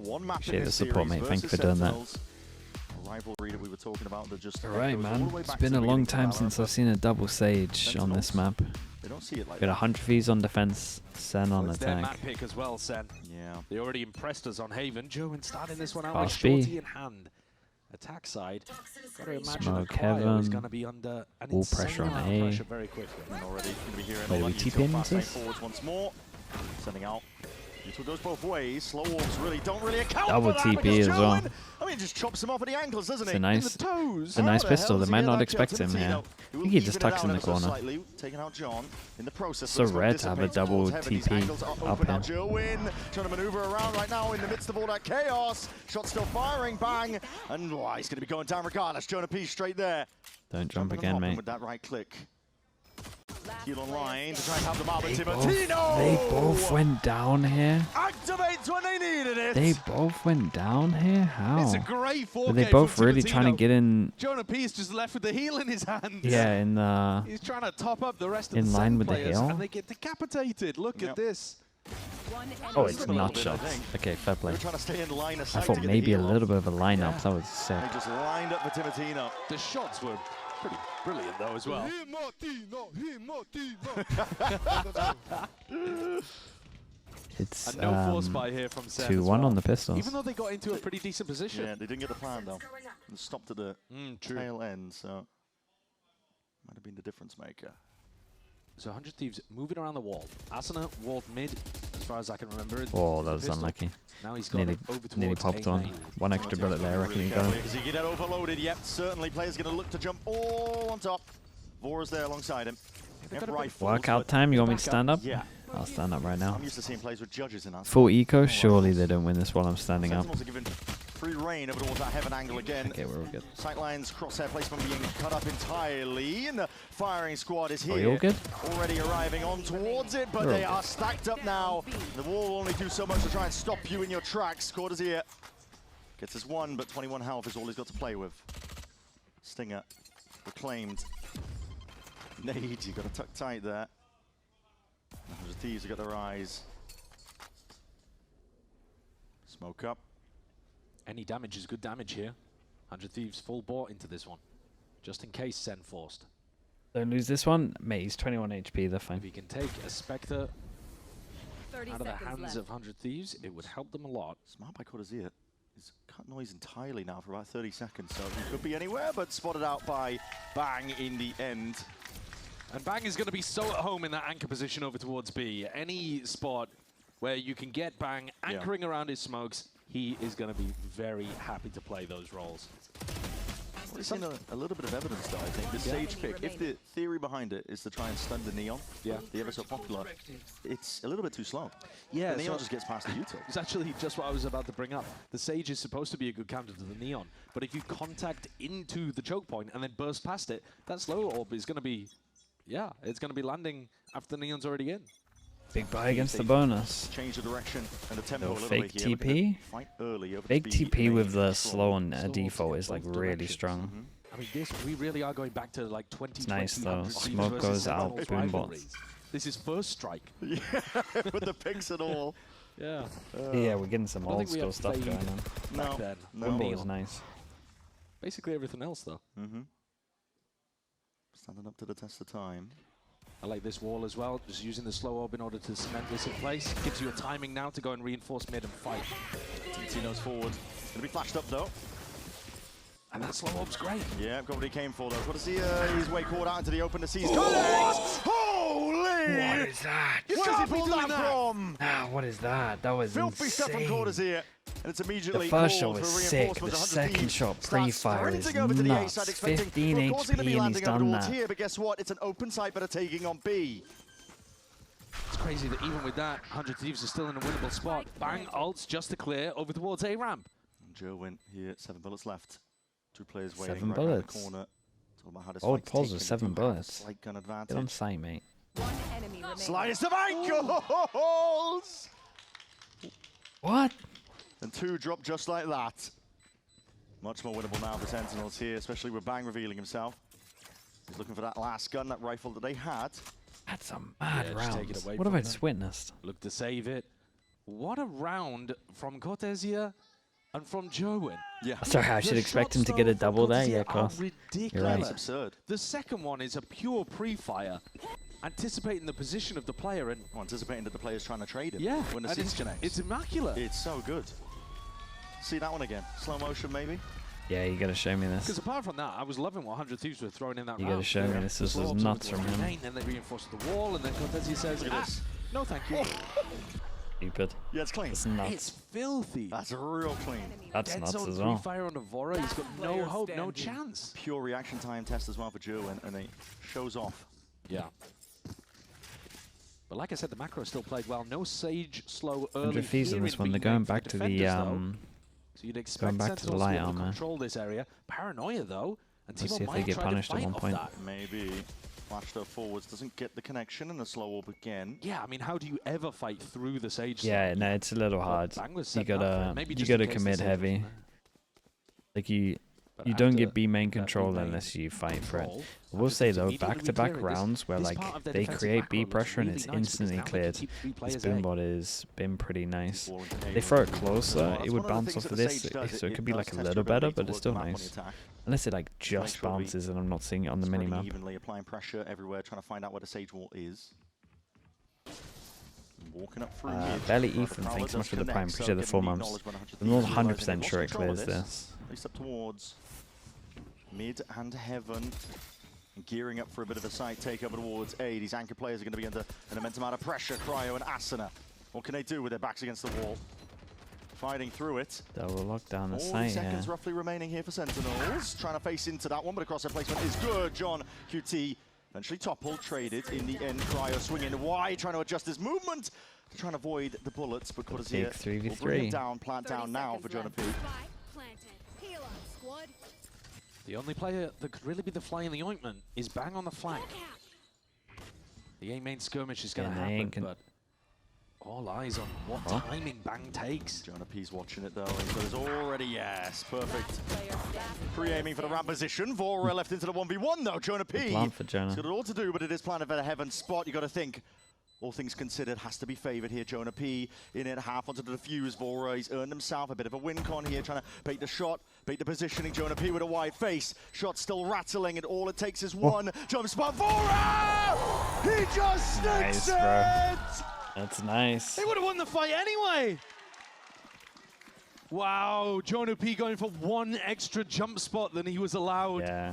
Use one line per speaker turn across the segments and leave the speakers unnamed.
one map
Appreciate
in
the
this
support,
series
mate. Thank you for
versus
doing that.
Sentinels. A rivalry that we were talking about that just
Alright,
goes all
man.
the way
It's
back
been
to
a
the
long
beginning of
time
VALORANT,
since
but
I've seen a double Sage on this
Sentinels,
map.
They don't see it like
Got
that.
100 Vs on defense, Sen on
It's their
attack.
map pick as well, Sen.
Yeah.
They already impressed us on Haven. Joan starting this one out
Pass
with Shorty
B.
in hand. Attack side. Got to imagine
Smoke
that Cryo is
heaven.
going to be under an
All
insane
pressure on
amount of
A.
pressure very quickly.
And already going to be hearing
Wait,
all
we
that
TP
util
into
fast lane
this?
forwards once more. Sending out. Util goes both ways. Slow walks don't really account
Double
for that
TP
because
as well.
Joan, I mean, just chops him off at the ankles, doesn't
It's
he?
a nice,
In the toes.
it's a nice
How the
pistol.
hell
They
does he
might
get
not
that
expect
kill?
him here.
Timotino,
I think he just tucks in the
ever so
corner.
slightly, taking out John in the process.
So
but
rare to have a
dissipates
double
towards heaven. These
TP
angles are
up
open now.
here.
Joan trying to maneuver around right now in the midst of all that chaos. Shot still firing, bang, and he's going to be going down regardless. Jonah P straight there.
Don't jump
Jumping and
again,
hopping
mate.
with that right click. Heal online to try and help them out, but
They
Timotino!
both went down here.
Activates when they needed it!
They both went down here?
It's a
How?
great 4K
Were they both
from
really trying to
Timotino.
get in?
Jonah P is just left with the heal in his hand.
Yeah, in the.
He's trying to top up the rest of
In
the
line
Sen
with the
players,
heal?
and they get decapitated. Look at this.
Oh, it's
A little
not
bit, I
shots.
think.
Okay, fair
They
play.
were trying to stay in line of
I
sight
thought
to get
maybe
the
a
heal
little bit of a lineup.
Yeah.
That was sick.
off. They just lined up for Timotino.
The shots were pretty brilliant though as well.
It's
And no force buy here from Sen.
2-1 on the pistols.
Even though they got into a pretty decent position.
Yeah, they didn't get the plan though. And stopped at the
True.
tail end, so might have been the difference maker.
So 100 Thieves moving around the wall. Asuna walled mid, as far as I can remember.
Oh, that was unlucky.
Now he's got
Nearly,
over towards
nearly popped on.
A-main.
One extra bullet there. I reckon he got him.
Does he get overloaded? Yep, certainly. Players going to look to jump all on top. Vora's there alongside him.
got a
Rifles,
Workout
but
time. You want me to
back
stand up?
Yeah.
I'll stand up right now.
I'm used to seeing players with judges in that.
Full eco. Surely they don't win this while I'm standing up.
Sentinels are given free reign over towards that heaven angle again.
Okay, we're all good.
Sightlines, crosshair placement being cut up entirely, and the firing squad is here.
Are we all good?
Already arriving on towards it, but
We're all
they
good.
are stacked up now. The wall will only do so much to try and stop you in your tracks. Quarters here. Gets us one, but 21 health is all he's got to play with. Stinger reclaimed. Nade, you got to tuck tight there. 100 Thieves have got their eyes. Smoke up.
Any damage is good damage here. 100 Thieves full bought into this one. Just in case Sen forced.
Don't lose this one. Mate, he's 21 HP. They're
If
fine.
he can take a Spectre
30
out of the
seconds
hands
left.
of 100 Thieves, it would help them a lot.
Smart by Cortazir. He's cut noise entirely now for about 30 seconds, so he could be anywhere, but spotted out by Bang in the end.
And Bang is going to be so at home in that anchor position over towards B. Any spot where you can get Bang anchoring around his smokes, he is going to be very happy to play those roles.
We've seen a little bit of evidence, though, I think. The Sage pick, if the theory behind it is to try and stun the Neon, the ever so popular, it's a little bit too slow.
Yeah,
The Neon
so
just gets past the util.
it's actually just what I was about to bring up. The Sage is supposed to be a good counter to the Neon, but if you contact into the choke point and then burst past it, that slow orb is going to be, it's going to be landing after the Neon's already in.
Big buy against the bonus.
Change the direction and the tempo a
Little
little bit
fake
here. Looking
TP.
at fight early over
Big
to be
TP
in
with the
control.
slow on
Slow
default
to
is like
both
really
directions.
strong.
I mean, we really are going back to like 2020.
It's nice though.
100 Thieves
Smoke
versus
goes out.
Sentinels
Boom
rivalry.
bots.
This is first strike.
Yeah, with the picks and all.
Yeah.
Yeah, we're getting some
I don't
old
think we
school
have
stuff
Fade
going on.
back
No,
then.
no.
Wimble
Neon.
was nice.
Basically everything else though.
Standing up to the test of time.
I like this wall as well, just using the slow orb in order to cement this in place. Gives you a timing now to go and reinforce mid and fight.
Tino's forward. Gonna be flashed up though.
And that slow orb's great.
Yeah, got what he came for though. Got to see his way caught out into the open to see his colleagues. Holy!
What is that?
Where's he pulled that from?
Ah, what is that? That was
Filthy stuff from
insane.
Cortez here. And it's immediately
The first shot
called
was
for
sick. The
reinforcements. 100
second
Thieves
shot
starts
pre-fire is
sprinting over to the A
nuts.
side, expecting,
15
well, of course, he's gonna be
HP and he's
landing over
done
towards
that.
here, but guess what? It's an open site, but a taking on B.
It's crazy that even with that, 100 Thieves are still in a winnable spot. Bang, ults just to clear over towards A ramp.
And Joe went here, 7 bullets left. 2 players waiting
7
right around the
bullets.
corner. It's all about how this
Old
fight's
Paul's
taken.
with
They
7
do have a
bullets.
Slight gun
Get on
advantage.
sight, mate.
One enemy remaining.
Slice of ankles!
What?
And 2 drop just like that. Much more winnable now for Sentinels here, especially with Bang revealing himself. He's looking for that last gun, that rifle that they had.
That's some mad
Yeah, just take it
rounds.
away
What have
from
I
them.
just witnessed?
Look to save it. what a round from Cortesia and from Jerwin.
Yeah.
Sorry, I should
The
expect him
shots,
to get a
though, from
double there.
Cortesia
Yeah, of course.
are ridiculous.
You're right.
It's absurd.
The second one is a pure pre-fire, anticipating the position of the player and
Anticipating that the player's trying to trade him.
yeah,
When the
and
siege connects.
it's immaculate.
It's so good. See that one again. Slow motion, maybe?
Yeah, you gotta show me
Because
this.
apart from that, I was loving what 100 Thieves were throwing in that
You
round.
gotta show me this. This
Slow
is
up to
nuts
the
from him.
grenade, and then they reinforced the wall, and then Cortesia says,
Look at this.
no thank you.
Stupid.
Yeah, it's clean.
It's
It's
nuts.
filthy.
That's real clean.
That's
Dead
nuts
zone
as well.
pre-fire on Vora, he's got no
Player
hope, no
standing.
chance.
Pure reaction time test as well for Jerwin, and it shows off.
Yeah. But like I said, the macro still played well. No Sage slow early
100 Thieves
here
on this
in
one. They're
B
going
main for
back to the
defenders, though. So you'd expect
back to the
Sentinels to be
light
able to
armor.
control this area. Paranoia though, and
Let's
Timo
see if they
might
get
try
punished
to
at
fight
one
off
point.
that.
Maybe. Flash though forwards, doesn't get the connection, and the slow orb again.
Yeah, I mean, how do you ever fight through the Sage?
Yeah,
slow?
no, it's a little
But
hard.
Bang was
You
setting up for it.
gotta
Maybe
you
just
gotta
in case the
commit
Sage
heavy.
was there.
Like you
But
don't
after
get B main
that
control
B main
unless you fight for it.
control,
I will
after
say
teams
though,
immediately
back-to-back
reclear it,
rounds where
this
like
part of their
they
defensive
create
macro
B
looks
pressure and
really
it's
nice because
instantly
now they can
cleared.
keep three
This
players
boom
A.
bot has been pretty nice.
Ball into
They
A
throw
with
it
the
closer,
That's
it
one
would
of the
bounce
things
off
that
of
the
this,
Sage does,
so it could be
does
like a
test
little
your
better,
ability
but
to
it's
work
still
the map on the
nice.
attack.
Unless it like
make
just
sure we
bounces and I'm not seeing it on the
Spreading
minimap.
evenly, applying pressure everywhere, trying to find out where the Sage wall is. Walking up through mid.
Barely
But the
Ethan,
Prowler
thanks so much
does
for the
connect,
prime.
so
Appreciate the
getting
4
the
months.
acknowledgement, 100
I'm not
Thieves realising
100%
they've
sure it
lost control of
clears this.
At least up towards mid and heaven. And gearing up for a bit of a side takeover towards A. These anchor players are going to be under an immense amount of pressure. Cryo and Asuna. What can they do with their backs against the wall? Fighting through it.
Double lockdown the
40
site
seconds
here.
roughly remaining here for Sentinels. Trying to face into that one, but across their placement is good. John QT eventually toppled, traded in the end. Cryo swinging wide, trying to adjust his movement to try and avoid the bullets, but Cortesia
Big
will
3v3.
bring him down, plant
30
down now for
seconds
Jonah P.
left. Spike planted. Heal up, squad.
The only player that could really be the fly in the ointment is Bang on the flank. The A main skirmish is going to
Yeah, they
happen,
ain't
but all eyes on what
Oh.
timing Bang takes.
Jonah P's watching it though, and so there's already, yes, perfect.
Player standing.
Pre-aiming for the ramp position. Vora left into the 1v1 though. Jonah P.
Good plan for Jonah.
He's got it all to do, but it is planted for the heaven spot. You got to think, all things considered, has to be favoured here. Jonah P in it, half onto the defuse. Vora, he's earned himself a bit of a win con here, trying to bait the shot, bait the positioning. Jonah P with a wide face. Shot still rattling, and all it takes is one jump spot. Vora! He just sticks
Nice, bro.
it!
That's nice.
They would have won the fight anyway. Wow, Jonah P going for one extra jump spot than he was allowed.
Yeah.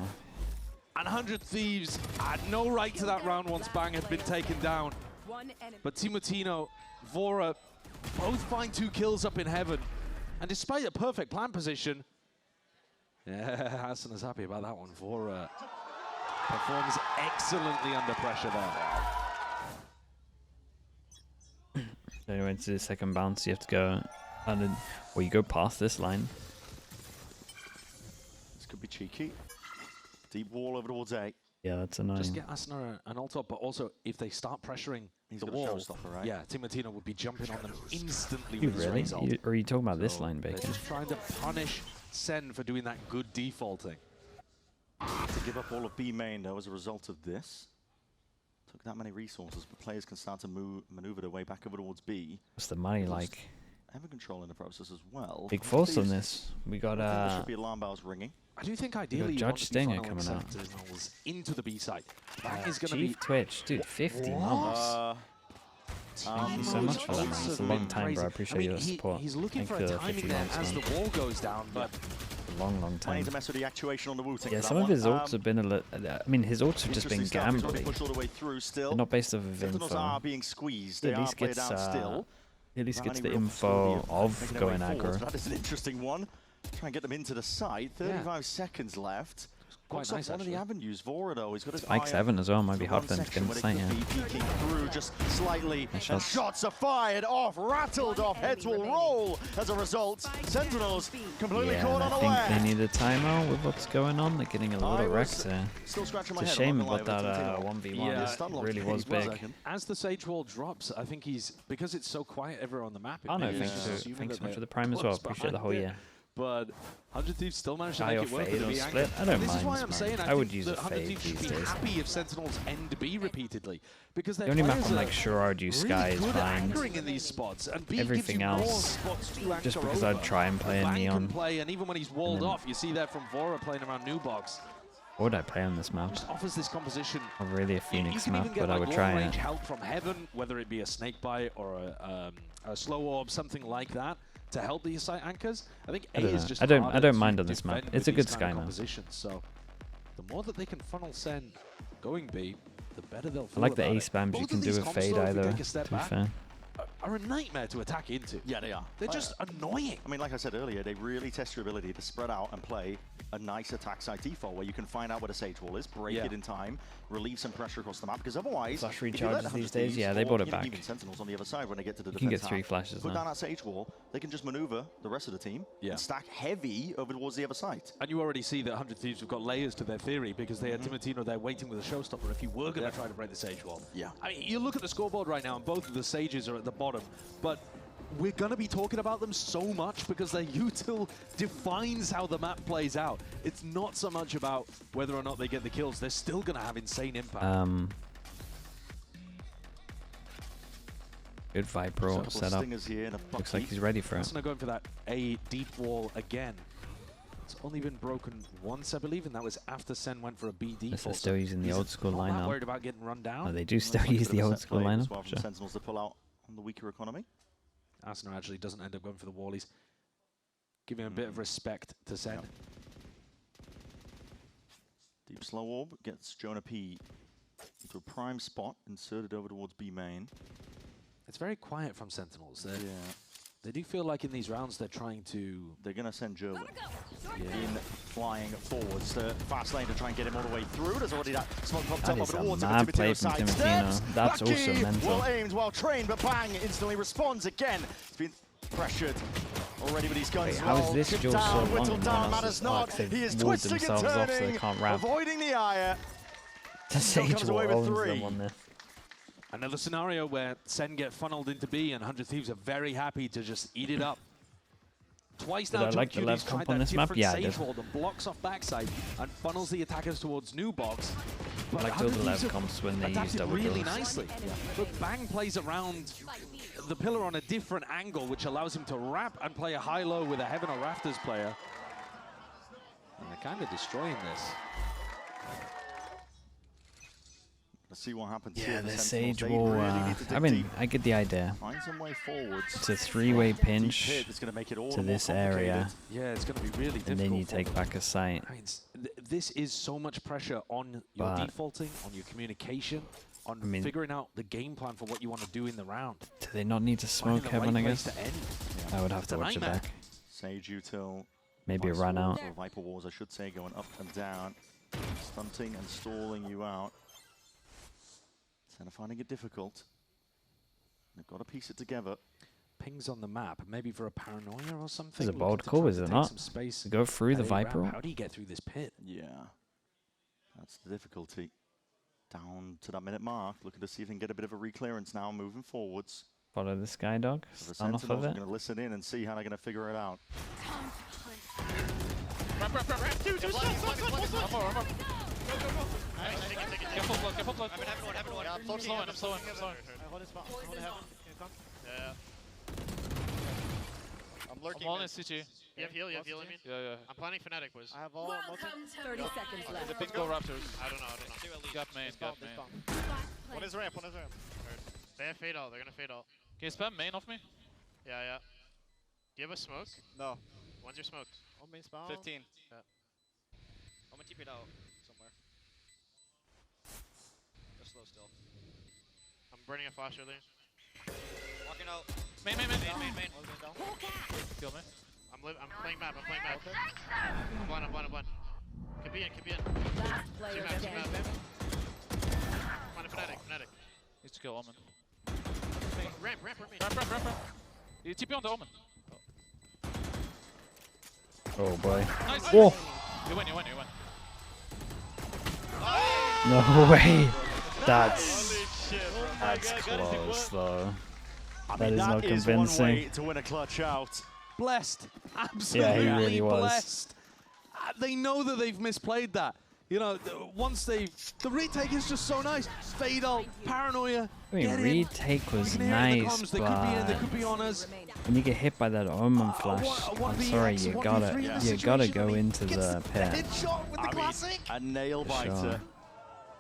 And 100 Thieves had no right to that round once Bang had been taken down.
One enemy.
But Timotino, Vora, both find 2 kills up in heaven. And despite a perfect plan position, yeah, Hassan is happy about that one. Vora performs excellently under pressure there.
So anyway, to the second bounce, you have to go under, or you go past this line.
This could be cheeky. Deep wall over towards A.
Yeah, that's
Just
annoying.
get Asuna an ult up, but also if they start pressuring
He's
the
got a
wall,
showstopper, right?
yeah, Timotino would be jumping on them instantly
You
with his
really?
raise ult.
Or are you talking about this
So
line,
they're
Bacon?
just trying to punish Sen for doing that good defaulting.
To give up all of B main though as a result of this. Took that many resources, but players can start to maneuver their way back over towards B.
What's the money
Just
like?
Ever control in the process as well.
Big
These-
force on this. We got
I think there should be alarm bells ringing.
I do think ideally you
Judge
want to see
Stinger
final
coming out.
Sentinels into the B side. Bang is going to be
Chief Twitch, dude, 50
What?
months. Thank you so much for that, man. It's a long time, bro. I appreciate your support.
He's looking
Thank
for
you
a
for
timing
50
there
months,
as
man.
the wall goes down, but
A long, long
Planning
time.
to mess with the actuation on the Wu-Tang.
Yeah,
for
some
that
of his
one.
ults have been a little. I mean, his ults have just been
interesting stuff. He's got to be
gambly.
pushed all the way through still.
They're not based off of
Sentinels
info.
are being squeezed.
He
They
at
are
least
played
gets,
down still.
He at least
Not
gets
any
the
real
info
possibility
of
making their
going
way forwards,
aggro.
but that is an interesting one. Try and get them into the site. 35 seconds left.
quite
Looks
nice,
like one of the
actually.
avenues. Vora though, he's got his
Spike
eye
7 as well, might be
to
hard
one
for them to get
section
into
when
sight,
it
yeah.
could be peeking through just slightly.
Nice
And
shots.
shots are fired off, rattled
One
off. Heads will
enemy
roll as a result.
Spike
Sentinels
down.
completely
Yeah,
caught
and I think they
unaware.
need a timeout with what's going on. They're getting a
I
little
was
wrecked here.
Still scratching my
It's a
head. I'm
shame
not gonna
about
lie,
that
but Tintino.
1v1.
Yeah,
It
stun locked
really
me
was
for a
big.
second.
as the Sage Wall drops, I think he's, because it's so quiet everywhere on the map, it
Oh no,
maybe
thanks
he's
to-
assuming
thanks
that
so much for
they're
the prime as well.
close
Appreciate the
behind
whole
it.
year.
but 100 Thieves still managed to
Guy
make
or
it work
fade
with the
or
B
split?
anchor.
I don't
And this
mind
is why I'm
this,
saying
man.
I
I would
think
use
that
a
100
fade
Thieves should
these
be
days.
happy if Sentinels end B repeatedly, because their
The only map
players
I'm
are
like sure I'd use Sky
really
is
good at
fine.
anchoring in these spots, and B
Everything
gives you more
else,
spots to
just
anchor
because
over.
I'd try and play a
Bang
Neon.
can play, and even when he's walled
then-
off, you see that from Vora playing around New Box.
What would I play on this map?
Just offers this composition.
Not really a
You
Phoenix
can
map,
even get
but I
like
would try
long-range
it.
help from heaven, whether it be a snake bite or a slow orb, something like that, to help these site anchors. I think
I
A
don't
is
know.
just
I don't
harder
mind
to
on this map.
defend
It's
with
a good
these
Sky
kind of
map.
compositions. So the more that they can funnel Sen going B, the better they'll
I
feel
like the
about
A
it.
spams you
Both
can
of
do
these
with
comps,
fade
though, if we
either,
take a step
to be
back,
fair.
are a nightmare to attack into.
Yeah, they are.
They're just annoying.
I mean, like I said earlier, they really test your ability to spread out and play a nice attack side default where you can find out where the Sage Wall is, break
Yeah.
it in time, relieve some pressure across the map, because otherwise,
Flash
if you let
recharges
100
these days,
Thieves
yeah, they
or,
brought it
you know,
back.
even Sentinels on the other side when they get to the
You can
defense
get 3
half,
flashes
put
now.
down that Sage Wall, they can just maneuver the rest of the team
Yeah.
and stack heavy over towards the other side.
And you already see that 100 Thieves have got layers to their theory, because they had Timotino there waiting with a showstopper if you were going to try to break the Sage Wall.
Yeah.
I mean, you look at the scoreboard right now, and both of the Sages are at the bottom, but we're going to be talking about them so much because their util defines how the map plays out. It's not so much about whether or not they get the kills. They're still going to have insane impact.
Good
So a
Vipro
couple of
setup.
stingers here and a
Looks like
bucky.
he's ready for it.
Arsenal going for that A deep wall again. It's only been broken once, I believe, and that was after Sen went for a B default.
They're still using the
he's
old school
not that
lineup.
worried about getting run down.
Oh, they do still
Looks like a
use
bit
the
of a
old
set
school
play as
lineup.
well from
Sure.
Sentinels to pull out on the weaker economy.
Arsenal actually doesn't end up going for the wall. He's giving a bit of respect to Sen.
Yep. Deep slow orb gets Jonah P into a prime spot, inserted over towards B main.
It's very quiet from Sentinels.
Yeah,
They do feel like in these rounds they're trying to...
they're going to send Joe
Yeah.
in flying forwards to fast lane to try and get him all the way through. There's already that smoke popped
That
up
is
over
a
towards him.
mad
but
play
Timotino
from
sidesteps.
Timotino. That's
Lucky,
also mental.
well aimed, well trained, but bang, instantly responds again. It's been pressured already with these guns.
Wait,
as
how is
well.
this
Kicked
duel so
down,
long
whittled
and no
down,
one else
matters
is
not.
arcs? They've
He is
walled
twisting and
themselves off so they
turning,
can't ramp.
avoiding the ire.
The Sage
comes
Wall
away with
owns
3.
them on this.
Another scenario where Sen get funneled into B and 100 Thieves are very happy to just eat it up. Twice
Did
now,
I like the
Judy's
left
tried
comp on
that
this map?
different
Yeah, I
Sage
did.
Wall that blocks off backside and funnels the attackers towards new box. But
I like the
100
left
Thieves have
comps when they use
adapted
double
really
doors.
nicely. But Bang plays around the pillar on a different angle, which allows him to wrap and play a high-low with a Heaven or Rafters player. And they're kind of destroying this.
Let's see what happens
Yeah,
here.
the
Sentinels,
Sage
they
Wall.
really need to dig
I mean,
deep.
I get the idea.
Find some way forwards.
It's a 3-way
Deep
pinch
hit that's going to make it all
to
the more
this area,
complicated.
Yeah, it's going to be really difficult.
and then you
for
take
them.
back a site.
I mean, this is so much pressure on your
But-
defaulting, on your communication, on
I mean-
figuring out the game plan for what you want to do in the round.
Do they not need to
Finding
smoke
the
heaven,
right
I
place
guess?
to end.
I would have
It's
to
a
watch it
nightmare.
back.
Sage util.
Maybe a
Vice
run
Walls,
out.
or Viper Walls, I should say, going up and down. Stunting and stalling you out. Senna finding it difficult. They've got to piece it together.
Pings on the map, maybe for a paranoia or something.
This is a
looking
bold
to
call,
try
is
to
it
take
not?
some space.
To go through the
at A ramp.
Viper?
How do you get through this pit?
Yeah. That's the difficulty. Down to that minute mark, looking to see if they can get a bit of a reclearance now, moving forwards.
Follow the Sky Dog.
So the
Stun off
Sentinels
of
are
it.
going to listen in and see how they're going to figure it out.
Careful blood. I'm slowing.
Yeah. I'm lurking.
I'm all
mid.
in CT.
You have heal, I mean?
Yeah.
I'm planning Fnatic, boys.
I have all multi.
30 seconds
The
left.
big go Raptors.
I don't know.
Got main.
One is ramp. They have fade out. They're gonna fade out.
Can you spam main off me?
Yeah. Do you have a smoke?
No.
When's your smoke?
On main spawn.
15.
Yeah.
I'm gonna TP it out somewhere. They're slow still.
I'm burning a flash early.
Walking out.
Main.
Main. All going down.
Kill me.
I'm playing map. I'm blind. Could be in.
Last player
Two
standing.
map. Find a Fnatic.
Needs to kill Omen.
Ramp.
Ramp. You TP on the Omen.
Oh boy.
Nice.
Oh!
You win.
No way! That's
shit, bro.
close though.
I
That
mean,
is not
that is one way
convincing.
to win a clutch out.
blessed. Absolutely
really was.
blessed. They know that they've misplayed that. You know, once the retake is just so nice. Fatal, paranoia.
I mean,
get in.
retake was
We can hear it in the
nice,
comms. They could be in, they
but
could be on us.
when you get hit by that omen flash, I'm sorry, you gotta go into the pit.
Headshot with the classic.
A nail biter.
Sure.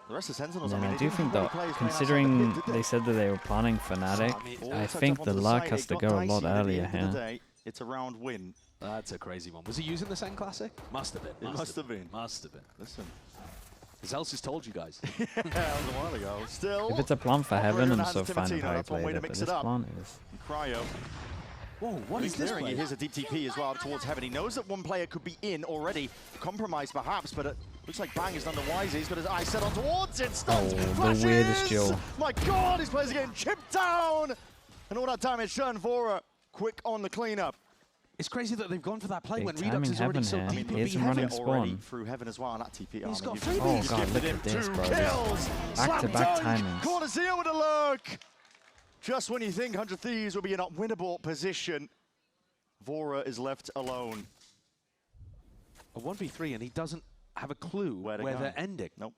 The rest of Sentinels,
And
I mean,
I
they
do
didn't
think
really
that,
play as playing outside
considering
the pit, did
they said that they were planning Fnatic,
All
I
set up
think
onto
the
the
luck
side,
has
it
to
got
go a
dicey,
lot
but at the
earlier
end of the
here.
day, it's a round win.
That's a crazy one. Was he using the SEN classic? Must have been.
It must have been.
Must have been.
Listen,
Zelsis told you guys.
that was a while ago. Still,
If it's a plant for
operator
heaven,
in
I'm
the
so
hands of
fine with
Timotino,
how he
that's one
played
way to
it, but
mix
this
it up.
plant is...
Cryo.
Whoa, what is this
Clearing,
play?
here's a deep TP as well towards Heaven. He knows that one player could be in already, compromised perhaps, but it looks like Bang has done the wise. He's got his eyes set on towards it. Stuns,
Oh, the
flashes!
weirdest duel.
My God, his players are getting chipped down! And all that damage done for a quick on the cleanup.
It's crazy that they've gone for that play
Big
when
timing
Redux is already
Heaven
so
here.
deep.
Here's
in
him running
Heaven.
spawn.
Already through Heaven as well, and that TP.
He's got
you've
freebies.
Oh
just
god,
gifted
look
him
at this,
2
bro.
kills.
Back-to-back
Slam
timings.
dunk. Cortesia with a look. Just when you think 100 Thieves will be in a winnable position, Vora is left alone.
A 1v3 and he doesn't have a clue
Where
where,
to go.
they're ending.
Nope.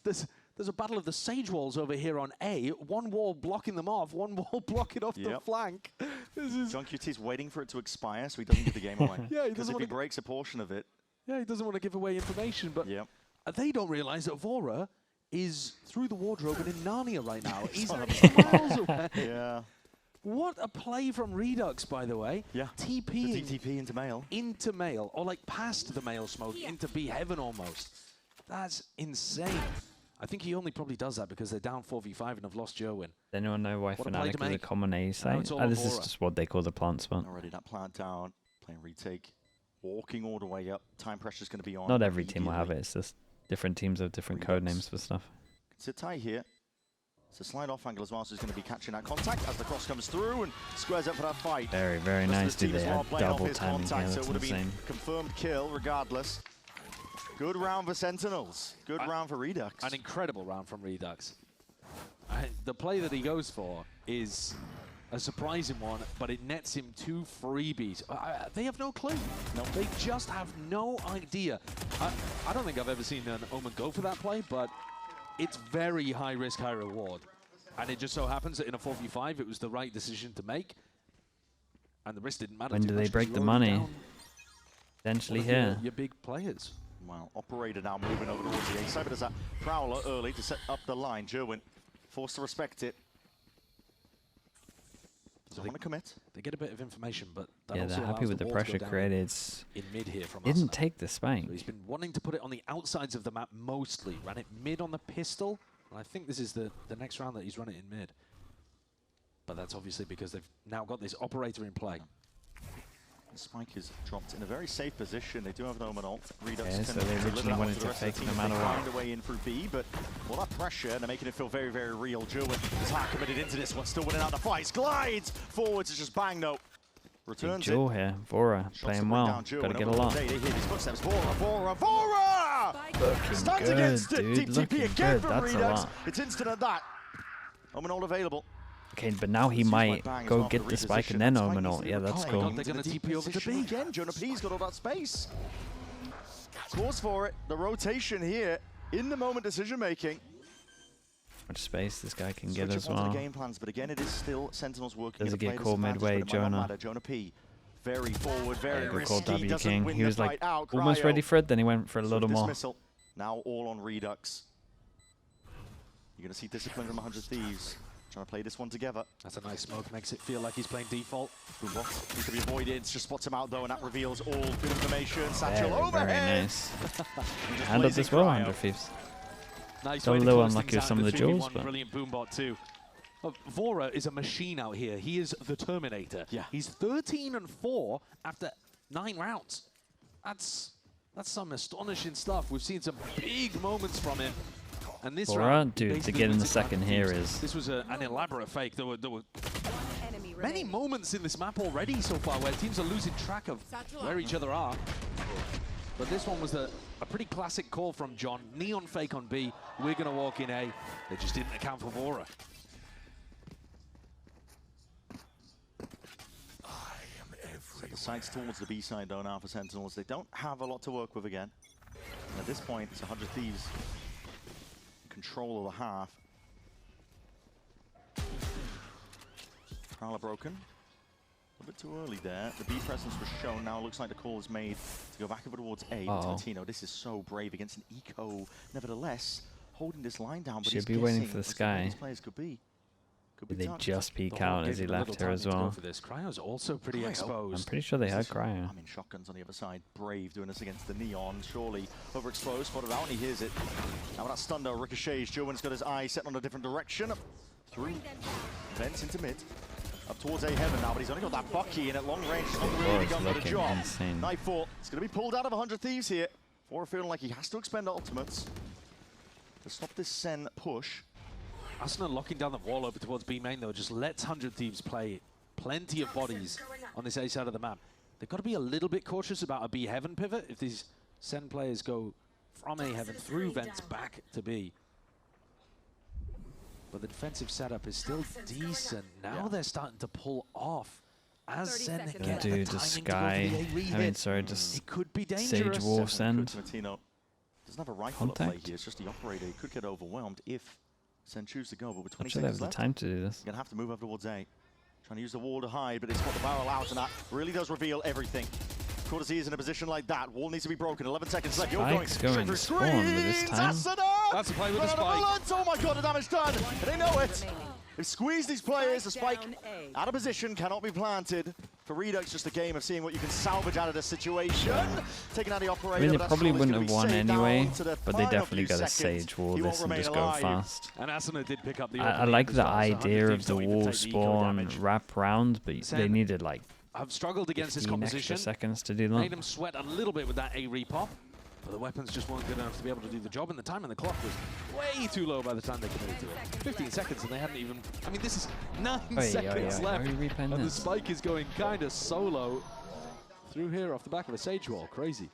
There's a battle of the Sage Walls over here on A. One wall blocking them off, one wall blocking off the
Yep.
flank. This is
John QT's waiting for it to expire so he doesn't give the game away.
Yeah, he
Because
doesn't
if he
wanna
breaks a portion of it,
yeah, he doesn't want to give away information, but
yep.
they don't realize that Vora is through the wardrobe and in Narnia right now. He's
on a
miles away.
Yeah.
What a play from Redux, by the way.
Yeah.
TP
The DTP into mail.
into mail, or like past the mail smoke, into B heaven almost. That's insane. I think he only probably does that because they're down 4v5 and have lost Jerwin.
Does anyone know why
What a play to
Fnatic is a
make.
common A site?
it's all
This is
Aurora.
just what they call the plant spot.
Already that plant down. Playing retake. Walking all the way up. Time pressure's going to be on.
Not every team will have it,
immediately.
it's just different teams have different
Redux.
code names for stuff.
Sit tight here. It's a slide off angle as well, so he's going to be catching that contact as the cross comes through and squares up for that fight.
Very, very
Rest of
nice,
the
dude.
team
They
as well
had
playing off
double
his
timing here,
contact, so
that's
it would have been
insane.
confirmed kill regardless. Good round for Sentinels. Good round for Redux.
An incredible round from Redux. The play that he goes for is a surprising one, but it nets him 2 freebies. They have no clue.
No.
They just have no idea. I don't think I've ever seen an Omen go for that play, but it's very high risk, high reward. And it just so happens that in a 4v5, it was the right decision to make. And the risk didn't matter
When
too
do
much
they
'cause
break
you're
the
already
money?
down
Potentially
one of
here.
your big players.
Well, operator now moving over towards the A side, but there's that Prowler early to set up the line. Jerwin forced to respect it. Doesn't want to commit.
They get a bit of information, but that
Yeah,
also
they're happy
allows
with the
wall to go
pressure
down
created. It's
in mid here from
didn't
us.
take the spike.
So he's been wanting to put it on the outsides of the map mostly. Ran it mid on the pistol. And I think this is the next round that he's run it in mid. But that's obviously because they've now got this operator in play.
The spike is dropped in a very safe position. They do have an Omen ult. Redux
Yeah,
can
so they
deliver
originally
that one
wanted
the
to
rest of the
fake
team
no
as they
matter what.
find a way in through B, but all that pressure, and they're making it feel very, very real. Jerwin is hard committed into this one, still winning out the fight. Glides forwards, it's just bang, no.
Big
Returns it.
duel here. Vora
Shots to
playing
bring
well.
down Jerwin
Gotta get a
over
lot.
the day. They hear these footsteps. Vora!
Looking
Stands
good,
against it.
dude.
Deep
Looking
TP again
good.
from
That's a
Redux.
lot.
It's instant at that. Omen ult available.
Okay, but now he
It's used by
might
Bang as
go
well for
get the spike
reposition.
and then
That's why
Omen
he needs
ult.
to be
Yeah, that's
reclining
cool.
They're
into
gonna
the deep
TP over to
position
B.
again. Jonah P's got all that space. Calls for it. The rotation here in the moment decision making.
Much space this guy can
Switch
get
up
as
onto
well.
the game plans, but again, it is still Sentinels working.
Does
in a
it get
player's
called
advantage,
midway,
but it might not
Jonah?
matter. Jonah P. Very forward, very
Good call,
risky.
W
Doesn't
King.
win
He
the
was like
fight out.
almost
Cryo.
ready for it, then he went for a
Swift
little more.
dismissal. Now all on Redux. You're going to see discipline from 100 Thieves. Trying to play this one together.
That's a nice smoke. Makes it feel like he's playing default.
Boombot needs to be avoided. Just spots him out though, and that reveals all good information. Satchel
Very,
overhead.
very nice.
Just
Handled
blazing
this well,
Cryo.
100 Thieves.
Nice
Got
way
a
to
little
close
unlucky
things
with
out
some
in
of the
3v1.
duels, but-
Brilliant Boombot too. Vora is a machine out here. He is the Terminator.
Yeah.
He's 13-4 after 9 rounds. That's some astonishing stuff. We've seen some big moments from him. And this
Vora,
round, he
dude, to
basically
get in
wins
the
it back
second
to
here
teams.
is-
This was an elaborate fake. There were
Enemy
many
remaining.
moments in this map already so far where teams are losing track of where each other are. But this one was a pretty classic call from John. Neon fake on B. We're going to walk in A. They just didn't account for Vora.
sights towards the B side though now for Sentinels. They don't have a lot to work with again. And at this point, it's 100 Thieves in control of the half. Prowler broken. A bit too early there. The B presence was shown. Now it looks like the call is made to go back over towards A. Tarantino, this is so brave against an eco. Nevertheless, holding this line down, but
Should
he's
be waiting
guessing
for the
what some of
Sky.
these players could be.
Did they
touched.
just peek
The Hawk
out as
gave
he
him a little
left her as
timing to go
well?
for this. Cryo's also pretty
Cryo?
exposed.
I'm pretty sure they had Cryo.
I mean, shotguns on the other side. Brave doing this against the Neon. Surely overexposed, spotted out, and he hears it. Now that stun though ricochets. Jowen's got his eye set on a different direction. Through vents into mid. Up towards A heaven now, but he's only got that Bucky in at long range. It's not really
It's
done for the
looking
job.
insane.
Nightfall. It's going to be pulled out of 100 Thieves here. Or feeling like he has to expend ultimates to stop this Sen push.
Asuna locking down the wall over towards B main though just lets 100 Thieves play plenty of bodies on this A side of the map. They've got to be a little bit cautious about a B heaven pivot if these Sen players go from A heaven through vents back to B. But the defensive setup is still decent. Now they're starting to pull off as
30
Sen
seconds
get
left.
the
Do
timing
the
to
Sky,
go for the A
I mean,
re-hit.
sorry, just
It could be
Sage
dangerous.
Wolf send.
Tarantino doesn't have a rifle at play
Contact.
here. It's just the operator. He could get overwhelmed if Sen chooses to go, but with 20
Actually, they have
seconds
the
left,
time to do this.
you're going to have to move over towards A. Trying to use the wall to hide, but they spot the barrel out, and that really does reveal everything. Cortez is in a position like that. Wall needs to be broken. 11 seconds left. You're going
Spike's going
straight
to
through
spawn with this
screens.
time.
Asuna!
That's a play with the
Run out of
spike.
bullets. Oh my god, the damage done. And they know it.
Remaining.
They've squeezed these players. The spike
Down A.
out of position, cannot be planted. For Redux, just a game of seeing what you can salvage out of the situation. Taking out the operator.
I mean, they
but
probably
Astrol's
wouldn't
gonna
have
be
won
saved down
anyway,
to the
but they
final
definitely
few
got to
seconds.
Sage Wall
He won't
this and
remain
just go
alive.
fast.
And Asuna did pick up the
I
opening
like
as
the
well, so 100
idea of
Thieves
the
don't even
wall
take the eco
spawn
damage.
wrap round, but they
Sen
needed like
I've struggled against this
15
composition.
extra seconds to do
Made
that.
him sweat a little bit with that A repop, but the weapons just weren't good enough to be able to do the job, and the time on the clock was way too low by the time they committed to it. 15 seconds, and they hadn't even. I mean, this is 9 seconds
Why
left,
are we replaying
and the
this?
spike is going kind of solo through here off the back of a Sage wall. Crazy.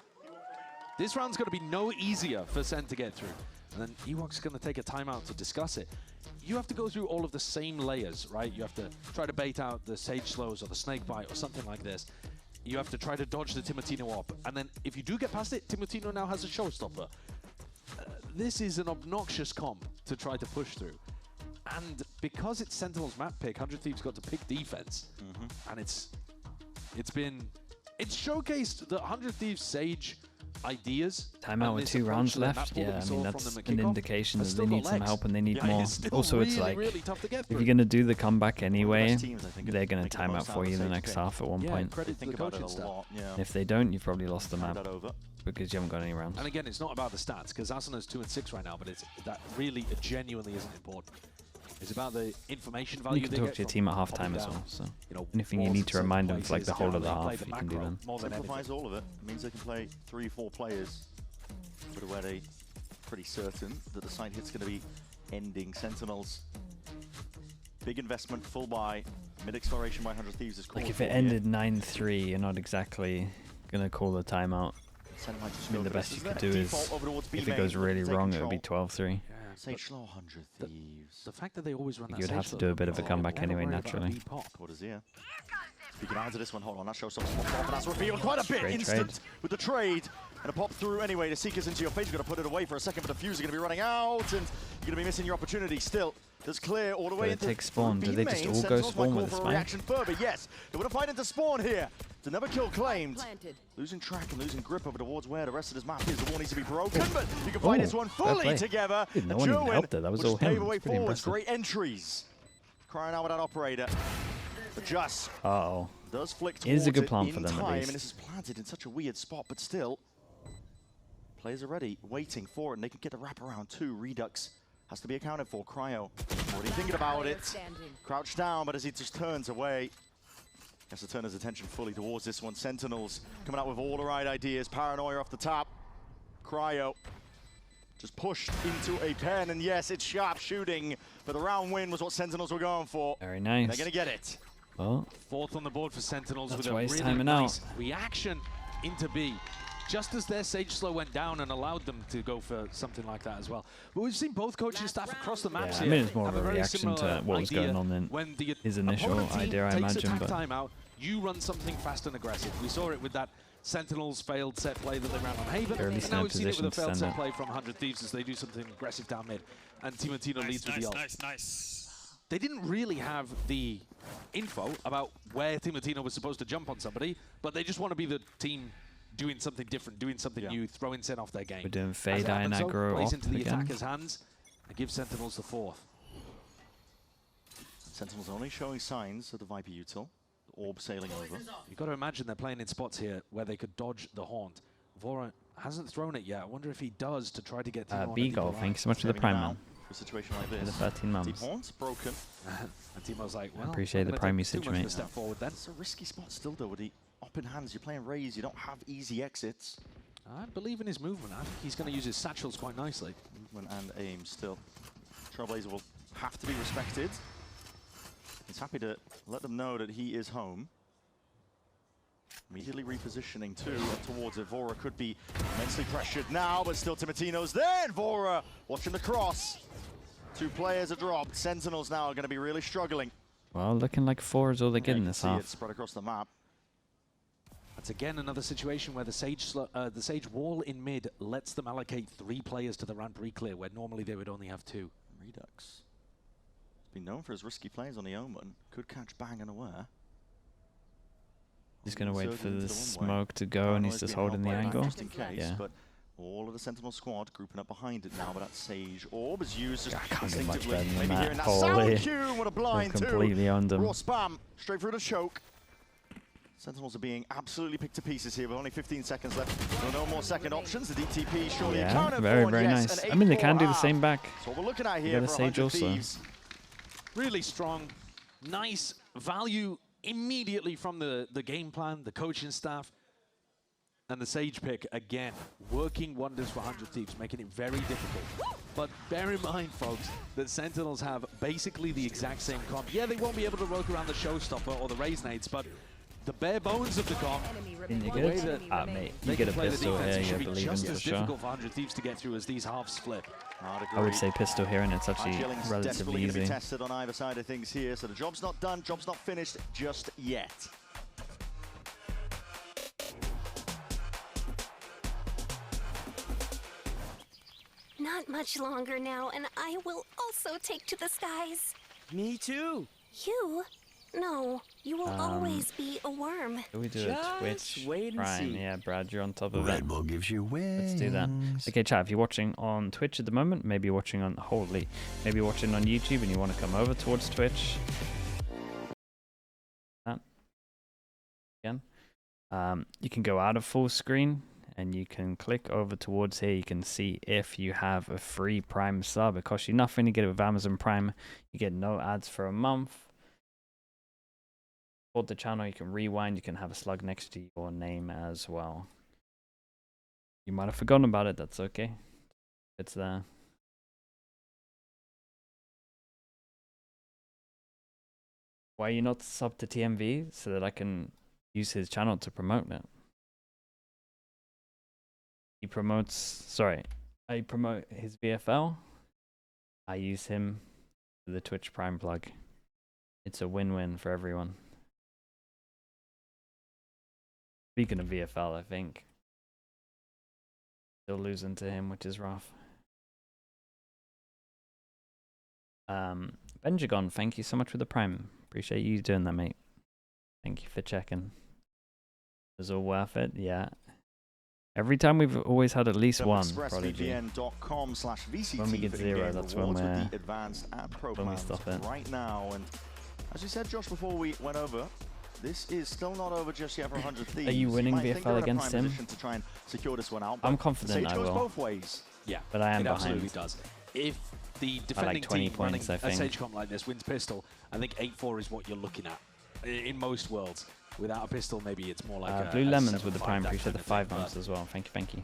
This round's going to be no easier for Sen to get through, and then Ewok's going to take a timeout to discuss it. You have to go through all of the same layers, right? You have to try to bait out the Sage Slows or the Snake Bite or something like this. You have to try to dodge the Timotino op. And then if you do get past it, Timotino now has a showstopper. This is an obnoxious comp to try to push through. And because it's Sentinel's map pick, 100 Thieves got to pick defense. And it's showcased the 100 Thieves Sage ideas.
Timeout
and
with
this
2
approach
rounds
to their map
left.
pool that
Yeah,
we
I
saw
mean
from
that's
them at
an
kickoff
indication
has
that
still
they
got
need some
legs.
help and they need
Yeah,
more.
it's still
Also, it's
really,
like
really tough to get
if
through.
you're gonna do the comeback anyway,
Best teams, I think,
they're
are
gonna
making the
time out
most out
for
of
you
the
the
Sage
next
pick.
half at one
Yeah,
point.
credit to
Think
the
about it
coaching
a
staff.
lot. Yeah.
And if they don't, you've probably lost the
Hand
map
that over.
because you haven't got any rounds.
And again, it's not about the stats, because Asuna's 2 and 6 right now, but that really genuinely isn't important. It's about the information value
You can
they
talk
get
to your
from
team at half
popping
time as
down,
well. So
you know,
anything you
walls
need
in
to
certain
remind them for like
places,
the whole
how
of the
they play
half,
the
you can do
macro
them.
more than anything.
Simplifies all of it. It means they can play 3-4 players. But already pretty certain that the side hit's going to be ending. Sentinels. Big investment, full buy. Mid-exploration by 100 Thieves is called.
Like if it ended 9-3, you're not exactly gonna call a timeout.
Sen might just
I mean,
go
the
for
best
this.
you could
Isn't
do
it?
is
Default over towards B
if it
main,
goes really
take
wrong, it would
control.
be 12-3.
Yeah,
Sage slow 100 Thieves.
the fact that they always run that
You'd have
Sage
to
slow
do a bit of a
control,
comeback
never
anyway,
worry about a
naturally.
repop.
Quarters here. Speaking out to this one, hold on, that shows some spots off, and that's revealed quite a bit.
Great
Instant
trade.
with the trade. And a pop through anyway. The Seeker's into your face. You're going to put it away for a second, but the Fuse are going to be running out, and you're going to be missing your opportunity still. There's clear all the way into
Take spawn. Do they just
B
all
main.
go
Sentinels
spawn
might
with
call
the
for a
spike?
reaction further, yes. They want to fight into spawn here. It's another kill claimed.
Planted.
Losing track and losing grip over towards where the rest of this map is. The wall needs to be broken, but you can fight
Oh,
this one
fair
fully
play.
together.
Dude, no
And
one even
Jowen
helped there. That was
will
all
just pave
him.
a way
It's pretty
forwards.
impressive.
Great entries. Crying out with that operator. But just
Uh-oh.
does flick
It is a
towards
good
it
plan
in
for them, at
time,
least.
and this is planted in such a weird spot, but still. Players are ready, waiting for it, and they can get the wraparound too. Redux has to be accounted for. Cryo already thinking about
Player
it.
standing.
Crouched down, but as he just turns away, has to turn his attention fully towards this one. Sentinels coming out with all the right ideas. Paranoia off the top. Cryo just pushed into a pen, and yes, it's sharp shooting, but the round win was what Sentinels were going for.
Very nice.
They're going to get it.
Well,
Fourth on the board for Sentinels
That's
with
why
a
he's
really
timing
nice
out.
reaction into B. Just as their Sage Slow went down and allowed them to go for something like that as well. But we've seen both coaching staff across the maps
Yeah, I
here
mean, it's more
have
of a
very
reaction to
similar
what was
idea
going on in
when the
his initial
opponent team
idea, I
takes
imagine,
attack
but
timeout, You run something fast and aggressive. We saw it with that Sentinels failed set play that they ran on Haven,
They're at
and
least
now
in a
we've seen it with a
position to
failed
send
set
it.
play from 100 Thieves as they do something aggressive down mid, and Team Antino
Nice,
leads with the
nice,
ult.
nice, nice.
They didn't really have the info about where Team Antino was supposed to jump on somebody, but they just want to be the team doing something different, doing something new, throwing Sen off their game.
We're doing
As
Fade
it
Eye and
happens, though,
aggro
plays
op
into the
again.
attacker's hands and gives Sentinels the fourth.
Sentinels only showing signs of the Viper util. Orb sailing over.
You've got to imagine they're playing in spots here where they could dodge the haunt. Vora hasn't thrown it yet. I wonder if he does to try to get Timo on a deeper
Beagle,
line.
thanks so much for the
Saving
prime,
now
man.
for a situation like
For the
this.
13
Deep
months.
Haunt's broken.
And Timo's like, well,
appreciate
I'm
the
gonna
prime
take
usage,
too much of
mate.
a step forward then.
It's a risky spot still though with the up in hands. You're playing Raze. You don't have easy exits.
I believe in his movement. I think he's going to use his satchels quite nicely.
Movement and aim still. Trailblazer will have to be respected. He's happy to let them know that he is home. Immediately repositioning too towards it. Vora could be immensely pressured now, but still Timotino's there. And Vora watching the cross. 2 players are dropped. Sentinels now are going to be really struggling.
Well, looking like 4 is all they're
Yeah,
getting
you can
this
see
half.
it spread across the map.
That's again another situation where the Sage wall in mid lets them allocate 3 players to the ramp re-clear, where normally they would only have 2.
Redux. He's been known for his risky plays on the Omen. Could catch Bang unaware.
He's going to wait for
Inserted
the
into one way.
smoke to go, and he's
Paranoid's
just
being held
holding the
by Bang
angle.
Just in case,
Yeah.
but all of the Sentinel squad grouping up behind it now, but that Sage Orb is used just
I can't get much
instinctively.
better than
Maybe
that.
hearing that
Holy.
sound cue, what a
They've
blind
completely owned
Raw
them.
spam, straight through the choke. Sentinels are being absolutely picked to pieces here with only 15 seconds left. There are no more second options. The DTP surely
Yeah,
accounted
very,
for.
very
Yes,
nice.
an
I mean, they can do the
8-4
same back.
That's what we're looking at
You
here
got a
for
Sage
100
also.
Thieves.
Really strong, nice value immediately from the game plan, the coaching staff, and the Sage pick again, working wonders for 100 Thieves, making it very difficult. But bear in mind, folks, that Sentinels have basically the exact same comp. Yeah, they won't be able to work around the Showstopper or the Raze nades, but the bare bones of the comp,
Enemy
Didn't you
remaining.
get
One
it?
enemy
Ah,
remaining.
mate,
they
you get
can
a
play the
pistol
defense.
here,
It
you
should be
believe in
just
for
as
sure.
difficult for 100 Thieves to get through as these halves flip.
Hard
I would
agree.
say pistol here, and it's actually
Chilling's
relatively
desperately going to be
easy.
tested on either side of things here, so the job's not done, job's not finished just yet.
Not much longer now, and I will also take to the skies.
Me too.
You? No, you will always be a worm.
Can we do a
Just
Twitch
wait and
Prime?
see.
Yeah, Brad, you're on top of it.
Red Bull gives you wings.
Let's do that. Okay, chat, if you're watching on Twitch at the moment, maybe you're watching on, maybe you're watching on YouTube and you want to come over towards Twitch. That. Again. You can go out of full screen and you can click over towards here. You can see if you have a free Prime sub. It costs you nothing. You get it with Amazon Prime. You get no ads for a month. Support the channel. You can rewind. You can have a slug next to your name as well. You might have forgotten about it. That's okay. It's there. Why are you not sub to TMV so that I can use his channel to promote it? He promotes, sorry, I promote his VFL. I use him for the Twitch Prime plug. It's a win-win for everyone. Speaking of VFL, I think still losing to him, which is rough. Benjagon, thank you so much for the Prime. Appreciate you doing that, mate. Thank you for checking. It was all worth it, yeah. Every time we've always had at least one Prodigy.
ExpressVPN.com/VCT
When we get
for
0,
in-game
that's when
rewards with
we're-
the advanced and pro
when we
plans
stop it.
right now. And as you said, Josh, before we went over, this is still not over just yet for 100 Thieves.
Are you winning
might think
VFL
they're in a
against
prime
him?
position to try and secure this one out,
I'm
but
confident
Sage
I
goes
will.
both ways.
Yeah,
But I am
it
behind.
absolutely does. If the defending
20
team running
points, I
a
think.
Sage comp like this wins pistol, I think 8-4 is what you're looking at in most worlds. Without a pistol, maybe it's more like a
Blue
a
Lemons with the
7-5,
Prime.
that
Appreciate
kind
the
of
5
thing,
months
but
as well. Thank you, thank you.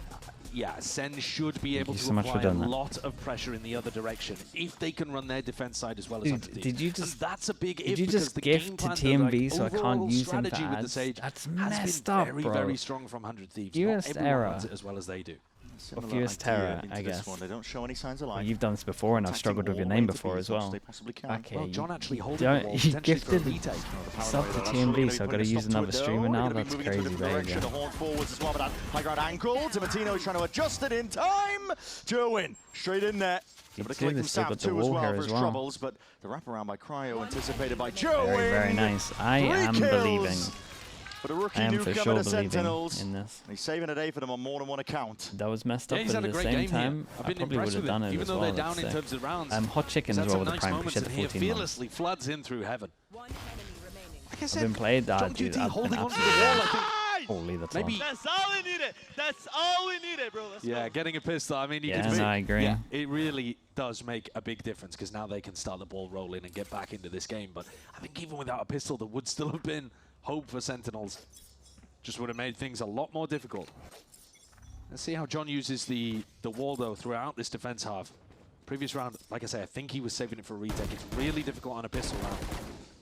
yeah, Sen should be able
you
to
so much for
apply a
doing that.
lot of pressure in the other direction if they can run their defense side as well as
Dude,
100 Thieves.
did you
And
just-
that's a big
Did
if
you
because
just
the
gift
game
to
plan,
TMV
the
so I can't
overall
use him for
strategy with the
ads?
Sage
That's
has
messed
been
up,
very,
bro.
very strong from 100 Thieves.
US
Not everyone
error.
runs it as well as they do.
Similar
Fierce
idea
Terror,
into
I
this
guess.
one. They don't show any signs of
Well,
life.
you've done this before, and I've
Attacking
struggled with your
all
name
into
before as
people,
well.
They possibly can.
Back here,
Well,
you,
John actually
you,
holding
don't-
the wall,
you
potentially for a
gifted
retake.
sub to TMB, so I've got to use another streamer now. That's crazy behavior.
The horn forwards as well, but that high ground angle. Timatino is trying to adjust it in time. Jerwin straight in there.
You
Able to
do
collect
this, they've
himself
got the
too as
wall
well
here
for
as
his
well.
troubles, but the wraparound by Cryo anticipated by Jerwin.
Very, very nice. I am believing.
For the rookie
I am for
newcomer
sure
to
believing
Sentinels.
in this.
He's saving a day for them on more than one account.
That was messed up,
Yeah, he's
but
had
at
a
the
great
same
game
time,
here. I've
I
been
probably would
impressed
have
with
done
him,
it
even
as
though
well.
they're down in terms of rounds.
Hot Chicken
He's
as
had
well
some
with the
nice
Prime.
moments,
Appreciate
and
the
he
14 months.
fearlessly floods in through heaven.
One enemy remaining.
Like I
I've
said,
been played that,
John
dude.
GT
I've been
holding onto the
absolutely-
wall, I think.
Holy, that's
Maybe-
long.
That's all we needed. That's all we needed, bro. Let's
Yeah,
go.
getting a pistol. I mean, you
Yeah,
can see.
no, I agree.
Yeah, it really does make a big difference because now they can start the ball rolling and get back into this game. But I think even without a pistol, there would still have been hope for Sentinels. Just would have made things a lot more difficult. Let's see how John uses the wall, though, throughout this defense half. Previous round, like I say, I think he was saving it for a retake. It's really difficult on a pistol round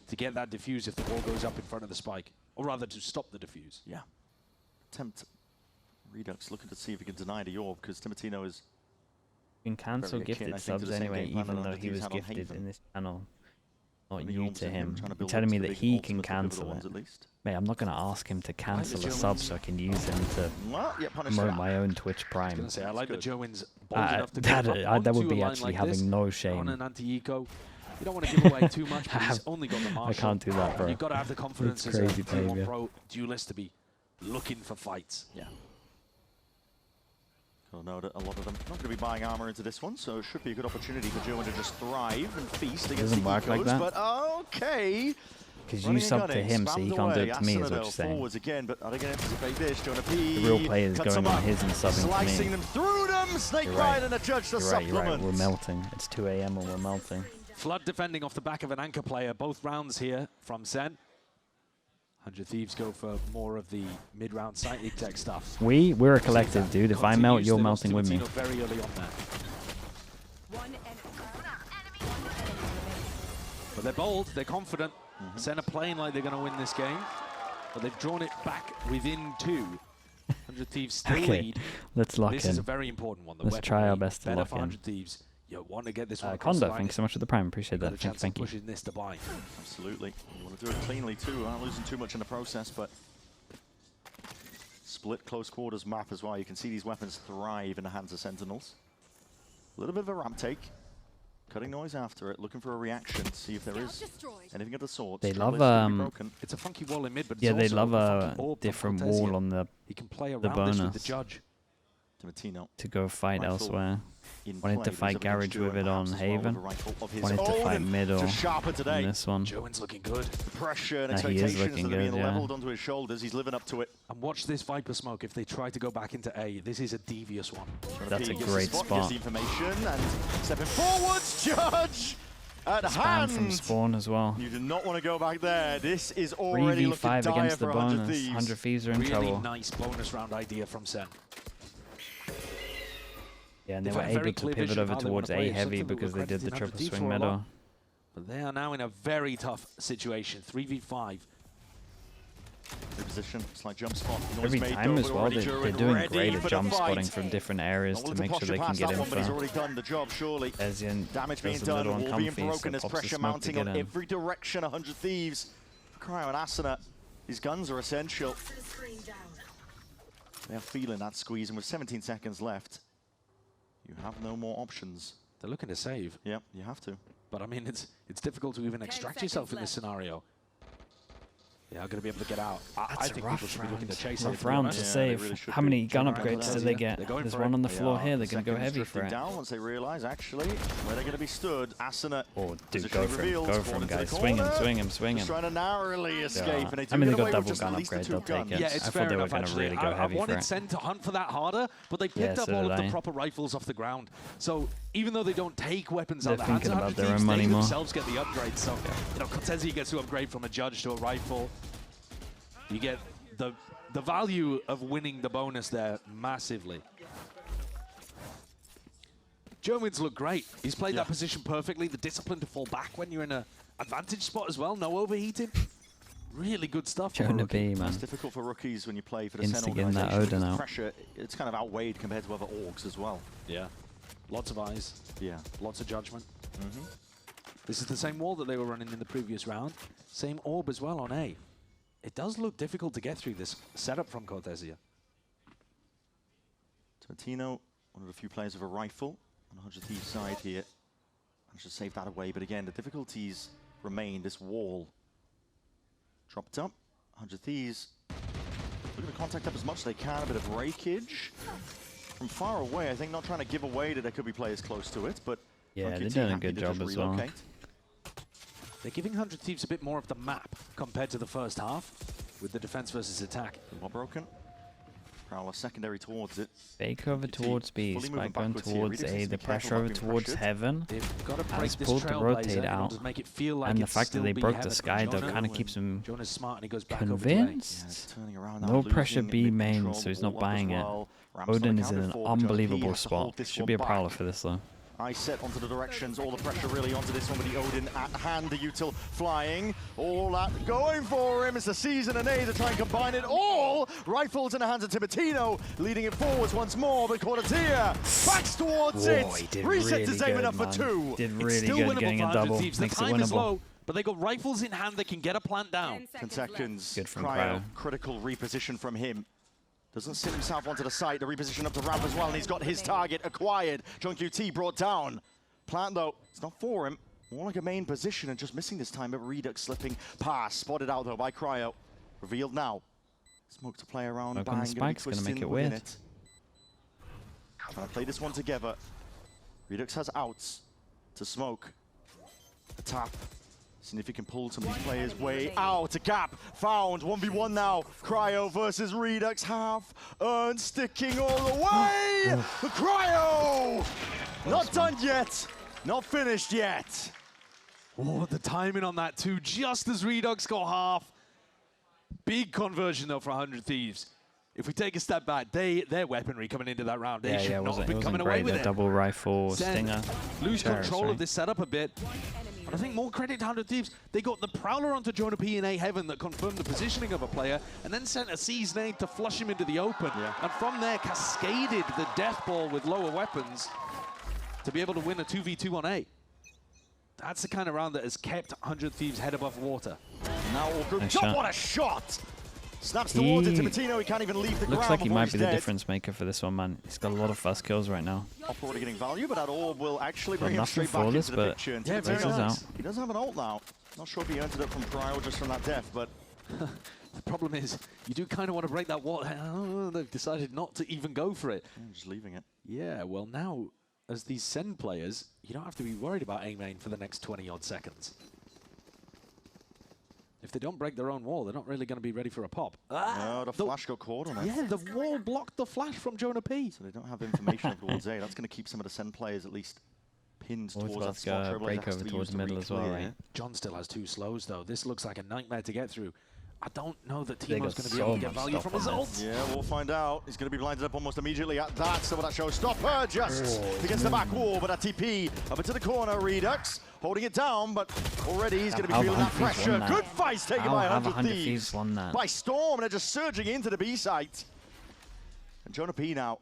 to get that defuse if the ball goes up in front of the spike. Or rather, to stop the defuse.
Yeah. Attempt. Redux looking to see if he can deny the orb because Timatino is
You can cancel
very akin, I
gifted
think, to
subs
the same
anyway,
game plan
even
that
though
Under
he
Thieves
was
had on
gifted
Haven.
in this channel. Not
the
you
orbs
to
in
him.
trying to
You're
build
telling
up
me
to the
that
big
he
ultimate
can
for pivotal
cancel
ones
it.
at least.
Mate, I'm not going to ask him to cancel a
Jones.
sub so I can use him to
Well, yeah, punish
promote
that.
my own Twitch
I was
Prime.
going to say, I like that
good.
Joe-Wins bold enough to
That,
go up
that would
onto
be
a line
actually
like this
having no
on
shame.
an anti-eco. You don't want to give away too much, but he's only got the marshal.
I can't do that, bro.
You've got to have the confidence
It's
as
crazy
a T1
behavior.
pro duelist to be looking for fights.
Yeah. Gotta know that a lot of them not going to be buying armor into this one, so it should be a good opportunity for Joe to just thrive and feast against
Doesn't
the
work like
ecos,
that.
but okay.
Because you
Running and
sub to
gunning,
him, so
spammed
he can't do
away.
it to me, is what
Asinadel
you're saying.
forwards again, but are they going to anticipate this? Jonah P.
The real play is
cuts
going
them
on
up,
his and subbing to
slicing
me.
them through them. Snake
You're
Ride
right.
and a judge to
You're right,
supplement.
We're melting. It's 2 a.m. and we're melting.
Flood defending off the back of an anchor player. Both rounds here from Sen. 100 Thieves go for more of the mid-round site tech stuff.
We're a collective, dude. If I melt,
Continues
you're
to
melting with me.
Timatino very early on there.
One enemy remaining.
But they're bold, they're confident. Sen are playing like they're going to win this game. But they've drawn it back within 2. 100 Thieves still
Okay,
lead.
let's lock
This
in.
is a very important one. The
Let's
weapon
try our
rate
best to
better
lock
for
in.
100 Thieves. You want to get this one across
Conda,
the line.
thanks so much for the Prime. Appreciate
Got
that.
a chance
Thank
of
you.
pushing this to buy.
Absolutely. You want to do it cleanly too, not losing too much in the process, but split close quarters map as well. You can see these weapons thrive in the hands of Sentinels. A little bit of a ramp take. Cutting noise after it, looking for a reaction, see if there is anything of the sort.
They love,
It's a funky wall in mid, but it's
Yeah, they
also
love
a
a
funky orb from
different
Cortesia.
wall on the
He can play
the
around this with the
bonus.
judge.
Timatino
to go fight
Rifle
elsewhere.
in
Wanted
play,
to
but he's
fight
up against
Garage
Joe
with it
perhaps
on
as well,
Haven.
with a rifle of his
Wanted to
own,
fight
and
middle
just sharper today.
on this one.
Jowen's looking good.
The pressure and
He is
expectations
looking
that are being
good, yeah.
leveled onto his shoulders. He's living up to it.
And watch this Viper smoke if they try to go back into A. This is a devious one.
That's a
He gives
great
the
spot.
Gives the information and stepping forwards, Judge at
Spam
hand.
from spawn as well.
You do not want to go back there. This is already looking
3v5
dire
against the
for 100
bonus.
Thieves.
100 Thieves are in
Really
trouble.
nice bonus round idea from Sen.
Yeah, and they
They've
were
had a very
able to
clear
pivot
vision of
over
how they wanna
towards
play.
A
It's
heavy
something that
because
we're
they did the
crediting 100
triple
Thieves
swing
for a lot.
middle.
But they are now in a very tough situation. 3v5.
Position, slight jump spot. Noise
Every
made
time
though,
as
but
well,
already
they're
Durin
doing
ready
great
for
at
the
jump
fight.
spotting from different areas
Not
to
wanting
make
push
sure they
it
can
past
get
that
in
one, but he's
front.
already done the job, surely.
Ezyan
Damage being
does the little
done,
one
wall being
comfy,
broken,
so
there's
pops the
pressure
smoke to
mounting
get
on
in.
every direction. 100 Thieves. Cryo and Asuna, these guns are essential. They are feeling that squeeze, and with 17 seconds left, you have no more options.
They're looking to save.
Yep, you have to.
But I mean, it's difficult to even extract yourself in this scenario. Yeah, I'm going to be able to get out. I
That's
think
a
people
rough
should be looking to
round.
chase
Rough
it.
round to
Yeah, they
save.
really should
How
be.
many gun
Turn around
upgrades
for
do
that.
they
Yeah,
get?
they're going
There's
for
one
it.
on the
They
floor
are.
here. They're going to go
Seconds
heavy for
drifting
it.
down once they realize, actually, where they're going to be stood. Asuna.
Oh, dude,
positioning
go for him.
revealed,
Go
spawn
for him,
into the
guys. Swing him,
corner.
swing him, swing
Just
him.
trying to narrowly escape.
Yeah.
And they do
I mean,
get
they got
away with
double
just
gun
at least the
upgrade.
two
They'll take
guns.
it.
Yeah,
I
it's
thought
fair
they were
enough,
going to
actually.
really go
I
heavy for
wanted
it.
Sen to hunt for that harder, but they picked
Yeah,
up
so
all
did
of the
I.
proper rifles off the ground. So even though they don't take weapons
They're
out of the hands
thinking
of
about
100
their own
Thieves,
money
they
more.
themselves get the upgrade. So, you know, Cortesia gets to upgrade from a judge to a rifle. You get the value of winning the bonus there massively. Jowen's look great. He's played that position perfectly. The discipline to fall back when you're in an advantage spot as well. No overheating. Really good stuff from a
Jonah
rookie.
B, man.
It's difficult for rookies when you play for the SEN
Instigating that
organization
Odin
because
out.
pressure, it's kind of outweighed compared to other orgs as well.
Yeah. Lots of eyes,
Yeah.
lots of judgment. This is the same wall that they were running in the previous round. Same orb as well on A. It does look difficult to get through this setup from Cortesia.
Tarantino, one of the few players with a rifle on the 100 Thieves side here. I should save that away, but again, the difficulties remain. This wall dropped up. 100 Thieves looking to contact up as much as they can. A bit of breakage from far away. I think not trying to give away that there could be players close to it, but
Yeah,
QT
they're doing a
happy
good
to
job
just
as well.
relocate.
They're giving 100 Thieves a bit more of the map compared to the first half with the defense versus attack.
Not broken. Prowler secondary towards it.
Fake over
QT
towards B,
fully
Spike
moving
going
backwards here.
towards
Redux needs
A,
to
the
be careful
pressure
about
over
being
towards
pressured.
Heaven.
They've got to
Has
break this
pulled the
trailblazer
rotate
in
out,
order to make it feel like
and the
it's
fact that
still
they
be
broke
Heaven
the
from
sky though
Jonah.
kind of keeps him
Jonah's smart and he goes back over to A.
Yeah,
convinced.
it's turning around now,
No pressure
losing
B
mid
main,
control,
so he's
wall
not
up as
buying it.
well. Ramps
Odin
not
is in
accounted
an
for, but Jonah P
unbelievable
has to hold
spot.
this
Should
one
be a
back.
prowler for this though.
I set onto the directions, all the pressure really onto this one with the Odin at hand, the util flying. All that going for him. It's the season and A to try and combine it all. Rifles in the hands of Timotino, leading it forwards once more, but Cortesia backs towards
Whoa,
it.
he did
Resets
really
his aiming
good,
up for
man.
two.
Did
It's
really
still
good
winnable
getting
for
a
100
double.
Thieves. The
Makes it
time is
winnable.
low, but they got rifles in hand that can get a plant down.
10 seconds.
Good from
Cryo.
Cryo.
Critical reposition from him. Doesn't sit himself onto the site. The reposition up the ramp as well, and he's got his target acquired. John QT brought down. Plant, though, it's not for him. More like a main position and just missing this time, but Redux slipping past. Spotted out, though, by Cryo. Revealed now. Smoke to play around.
Smoke
Bang,
on the spike's gonna make it
within
weird.
it. Trying to play this one together. Redux has outs to smoke. A tap. Seeing if he can pull some of these players way out. A gap found. 1v1 now. Cryo versus Redux. Half earned, sticking all the way. Cryo! Not done yet. Not finished yet.
Oh, the timing on that too, just as Redux got half. Big conversion though for 100 Thieves. If we take a step back, their weaponry coming into that round, they should
Yeah, it
not have
wasn't,
been
it
coming
wasn't
away
great.
with
The
it.
double rifle,
Sen
stinger.
lose
Terrorist,
control
right?
of this setup a bit. But I think more credit to 100 Thieves. They got the Prowler onto Jonah P in A Heaven that confirmed the positioning of a player, and then sent a season aid to flush him into the open.
Yeah.
And from there, cascaded the death ball with lower weapons to be able to win a 2v2 on A. That's the kind of round that has kept 100 Thieves head above water.
Now all good.
Nice
Oh,
shot.
what a shot! Snaps towards it. Timotino, he can't even leave the ground.
Looks like he
before
might
he's
be the
dead.
difference maker for this one, man. He's got a lot of fast kills right now.
Up already getting value, but that orb will actually
Got
bring him
nothing
straight back
for this,
into the
but
picture. And
yeah, very
Timotino,
nice.
he does have an ult now. Not sure if he earned it up from Cryo just from that death, but
The problem is, you do kind of want to break that wall. Oh, they've decided not to even go for it.
just leaving it.
Yeah, well now, as these SEN players, you don't have to be worried about A-main for the next 20-odd seconds. If they don't break their own wall, they're not really going to be ready for a pop.
No, the flash got caught on it.
Yeah, the wall blocked the flash from Jonah P.
So they don't have information towards A. That's going to keep some of the SEN players at least pinned
Always
towards that
about to
spot.
go
Trailblazer
break
has
over
to be
towards
used
the
to
middle as well,
re-clear.
right?
John still has 2 slows, though. This looks like a nightmare to get through. I don't know that
They
Timo's
got
going to be
so
able to get
much
value
stuff
from his
on
ult.
Yeah, we'll find out. He's going to be blinded up almost immediately at that. So that shows stopper just against the back wall, but a TP up into the corner. Redux holding it down, but already he's going to be
How
feeling that
100 Thieves
pressure.
won that?
Good fights taken
How
by
have
100
100
Thieves.
Thieves won that?
By storm, and they're just surging into the B site. And Jonah P now.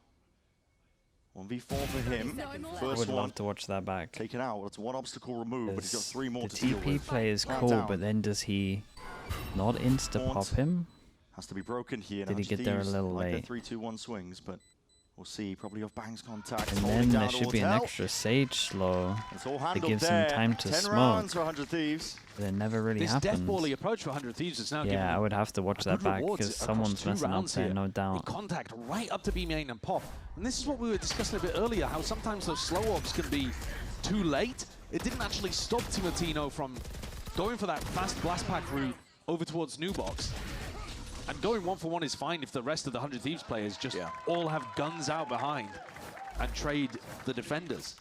1v4 for him.
I
First
would
one
love to watch that back.
taken out. That's one obstacle removed, but he's got 3 more
The
to deal
TP
with.
play is
Flat
cool,
down.
but then does he not insta-pop
Taunt.
him?
Has to be broken here.
Did
now.
he get there a
Thieves
little
like
late?
their 3-2-1 swings, but we'll see. Probably off Bang's contact.
And
holding
then
down
there should be an
towards
extra Sage slow
It's all
to
handled
give some
there.
time to
10
smoke.
rounds for 100 Thieves.
But it never really
This
happens.
death ball-y approach for 100 Thieves is now giving
Yeah, I
them
would have to watch
a
that
good
back
rewards
because
across
someone's
2
messing up
rounds
there,
here.
no
They
doubt.
contact right up to B main and pop. And this is what we were discussing a bit earlier, how sometimes those slow orbs can be too late. It didn't actually stop Timotino from going for that fast blast pack route over towards New Box. And going 1-for-1 is fine if the rest of the 100 Thieves players just all have guns out behind and trade the defenders.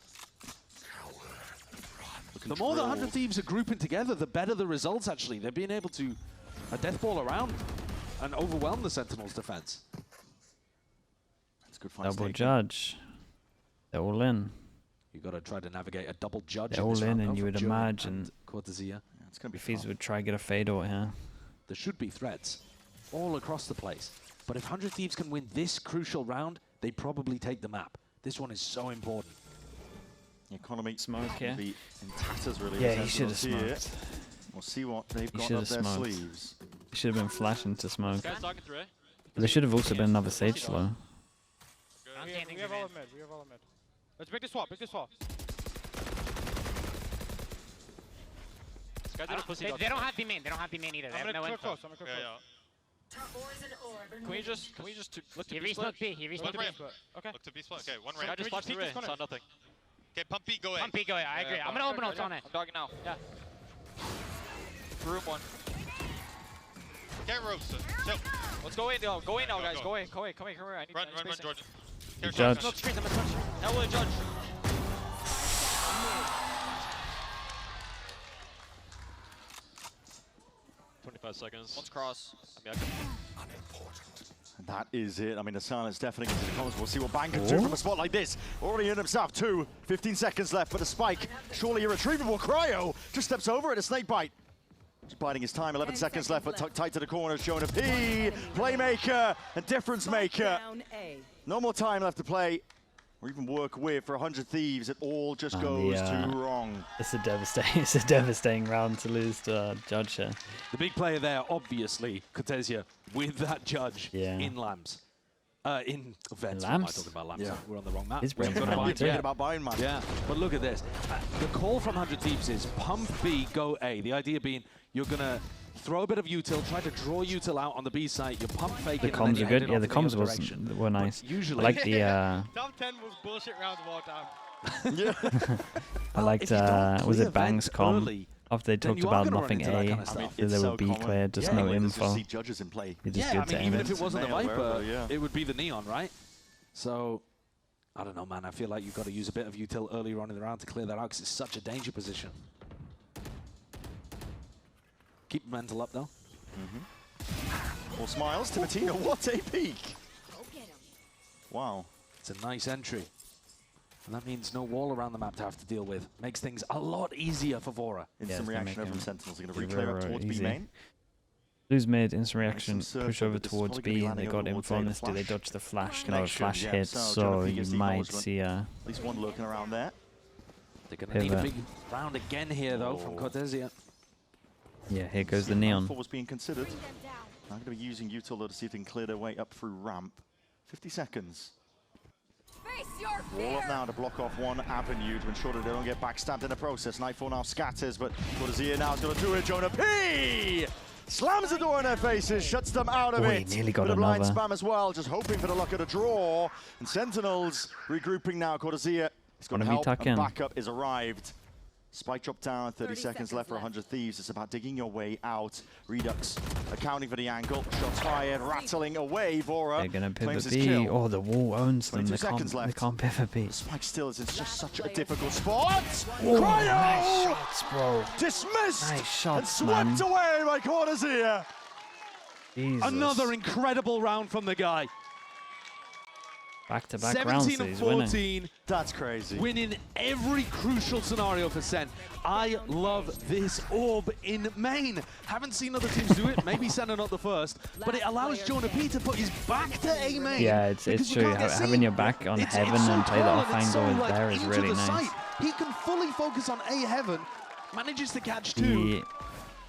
The more the 100 Thieves are grouping together, the better the results, actually. They're being able to death ball around and overwhelm the Sentinels' defense.
That's good fight.
Double judge. They're all in.
You've got to try to navigate a double judge.
They're
in this
all in,
round,
and
though,
you
from
would
Joe
imagine
and Cortesia.
Yeah, it's going to be
if he's
fun.
would try get a fade out here.
there should be threats all across the place. But if 100 Thieves can win this crucial round, they probably take the map. This one is so important.
The economy
Smoke here.
be in tatters, really.
Yeah,
as
he should have
Sentinels
smoked.
here. We'll see what they've
He
got
should
up
have
their
smoked.
sleeves.
He should have been flashing to smoke.
Guys talking through, eh?
But there should have also been another Sage slow.
We have all of mid. We have all of mid. Let's make this swap. Make this swap.
Guys did a pussy dog.
They don't have the main. They don't have the main either. They
I'm
have no
gonna
info.
close. I'm gonna close.
Can we just look to
He
B split?
resmoked B. He
Look
resmoked
to
B.
B split. Okay.
Look to B spot. Okay, one
Guy
right.
just flashed through A, saw nothing.
Okay, Pumpp B, go A.
Pumpp-fake, go. I agree. I'm gonna open ults on it.
I'm dogging now. Yeah. Room one.
Get roasted. Chill.
Let's go in, yo. Go in now,
Go,
guys.
go.
Go in. Come here. I need
Run,
spacing.
Jordan.
Judge.
Careful.
Smoke screens. I'm gonna smoke screens.
Now we'll judge. 25 seconds. Let's cross. I mean,
And that is it. I mean, the silence deafening into the comments. We'll see what Bang can do from a spot like this. Already in himself, 15 seconds left, but a spike. Surely irretrievable. Cryo just steps over it, a snake bite. Just biding his time, 11 seconds left, but tucked tight to the corners. Jonah P, playmaker and difference maker.
Down A.
No more time left to play or even work with for 100 Thieves. It all just
And
goes too wrong.
It's a devastating, it's a devastating round to lose to Judge here.
The big player there, obviously, Cortesia, with that judge
Yeah.
in Lambs. In Vents.
In
What am I
Lambs?
talking about Lambs?
Yeah.
We're on the wrong map.
He's
We're
breaking
gonna
out
buy-
too.
Thinking about buying, man.
Yeah, but look at this. The call from 100 Thieves is Pumpp B, go A. The idea being you're going to throw a bit of util, try to draw util out on the B site. You're pump faking.
The comms are good. Yeah, the comms were nice.
Usually,
I like the
Top 10 was bullshit rounds of all time.
Yeah.
I liked
if you don't
was
clear
it Bang's
vents
comm
early,
after they
then
talked
you are
about
gonna run
nothing
into that
A,
kind of stuff.
that they would be
common.
clear, just
Yeah,
no
anyway, let's
info.
just see judges in play.
It just
yeah,
good to
even
aim
if it wasn't the
Nail,
Viper,
wherever, yeah.
it would be the Neon, right? So, I don't know, man. I feel like you've got to use a bit of util earlier on in the round to clear that out because it's such a danger position. Keep mental up, though.
All smiles, Timotina. What a peek.
Go get him.
Wow.
It's a nice entry. And that means no wall around the map to have to deal with. Makes things a lot easier for Vora.
Instant
it's gonna
reaction
make
over from
him
Sentinels. They're going to
be
replay
very,
up
very
towards B
easy.
main.
Lose mid, instant reaction,
Some
push
circle,
over
but this is
towards
probably gonna be
B, and
landing
they got
over
info on
towards
this. Do they
flash.
dodge the flash?
Connection,
No, flash
yeah,
hits,
so
so
Jonah P
you
gets the
might
acknowledgement.
see
At least one lurking around there.
They're going to need a
Pivot.
big round again here, though, from
Oh.
Cortesia.
yeah, here goes the
See,
neon.
Alpha was being considered.
Bring them down.
I'm going to be using util though to see if they can clear their way up through ramp. 50 seconds.
Face your
Wall
fear.
up now to block off one avenue to ensure that they don't get backstabbed in the process. Nightfall now scatters, but Cortesia now is going to do it. Jonah P! Slams the door in their faces, shuts them out of
Oh,
it.
he nearly got
Bit of blind
another.
spam as well, just hoping for the luck of the draw. And Sentinels regrouping now. Cortesia is going
Wanna
to
be
help,
tuck
and
in.
backup is arrived. Spike drop down, 30 seconds left for 100 Thieves. It's about digging your way out. Redux accounting for the angle. Shots fired, rattling away. Vora
They're gonna
claims
pivot
his
B.
kill.
Oh, the wall owns them.
22
They
seconds
can't,
left.
they can't pivot B.
Spike still is in just such a difficult spot.
Oh,
Cryo!
nice shots, bro.
Dismissed
Nice
and
shots,
swept
man.
away by Cortesia.
Jesus.
Another incredible round from the guy.
Back-to-back rounds,
17 and
he's winning.
14,
That's crazy.
winning every crucial scenario for Sen. I love this orb in main. Haven't seen other teams do it. Maybe Sen are not the first, but it allows Jonah P to put his back to A main.
Yeah, it's
because we
true.
can't get
Having
seen.
your back on
It's
heaven
so
and play the
tall
off
and it's
angle
so,
is there is
into
really
the
nice.
site. He can fully focus on A heaven, manages to catch two.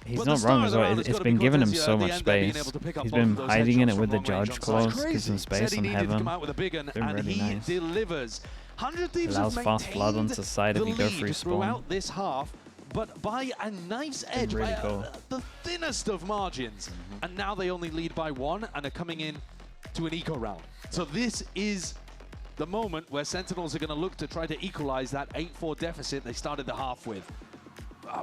He's
But the
not
star
wrong
of
as
the
well.
round has
It's
gotta
been
be
giving him
Cortesia
so
at the
much
end there being
space.
able to pick up
He's
both of
been
those
hiding in
headshots
it with the
from long range
judge
on
clause,
site.
gives him
Said
space
he
on
needed to come
heaven.
out with a big one,
Been
and
really
he
nice.
delivers. 100 Thieves
Allows
has
fast blood
maintained
onto side if
the
you go
lead
through spawn.
throughout this half, but by a knife's edge,
really
by
cool.
the thinnest of margins. And now they only lead by one and are coming in to an eco round. So this is the moment where Sentinels are going to look to try to equalize that 8-4 deficit they started the half with.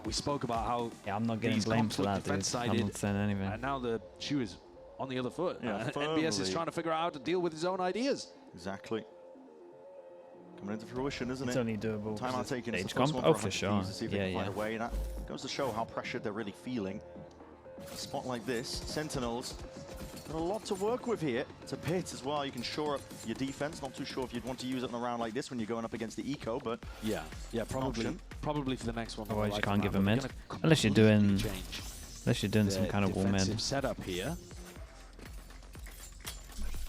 We spoke about how
Yeah, I'm not getting
these
blamed
comps
for
look
that, dude. I'm
defense-sided,
not saying anything.
and now the shoe is on the other foot.
Yeah,
NBS is
firmly.
trying to figure out how to deal with his own ideas.
Exactly. Coming into fruition, isn't
It's
it?
only doable.
Time out taken. It's the
Stage
first
comp?
one
Oh,
for
for
100
sure.
Thieves to see if they
Yeah,
can find
yeah.
a way. And that goes to show how pressured they're really feeling. A spot like this, Sentinels got a lot to work with here. It's a pit as well. You can shore up your defense. Not too sure if you'd want to use it in a round like this when you're going up against the eco, but
Yeah, probably
option.
Probably for the next one.
Otherwise you
like
can't
round,
give
but
a
they're
mid.
gonna
Unless you're
completely
doing
change.
Unless you're doing some kind of wall
defensive
mid.
setup here.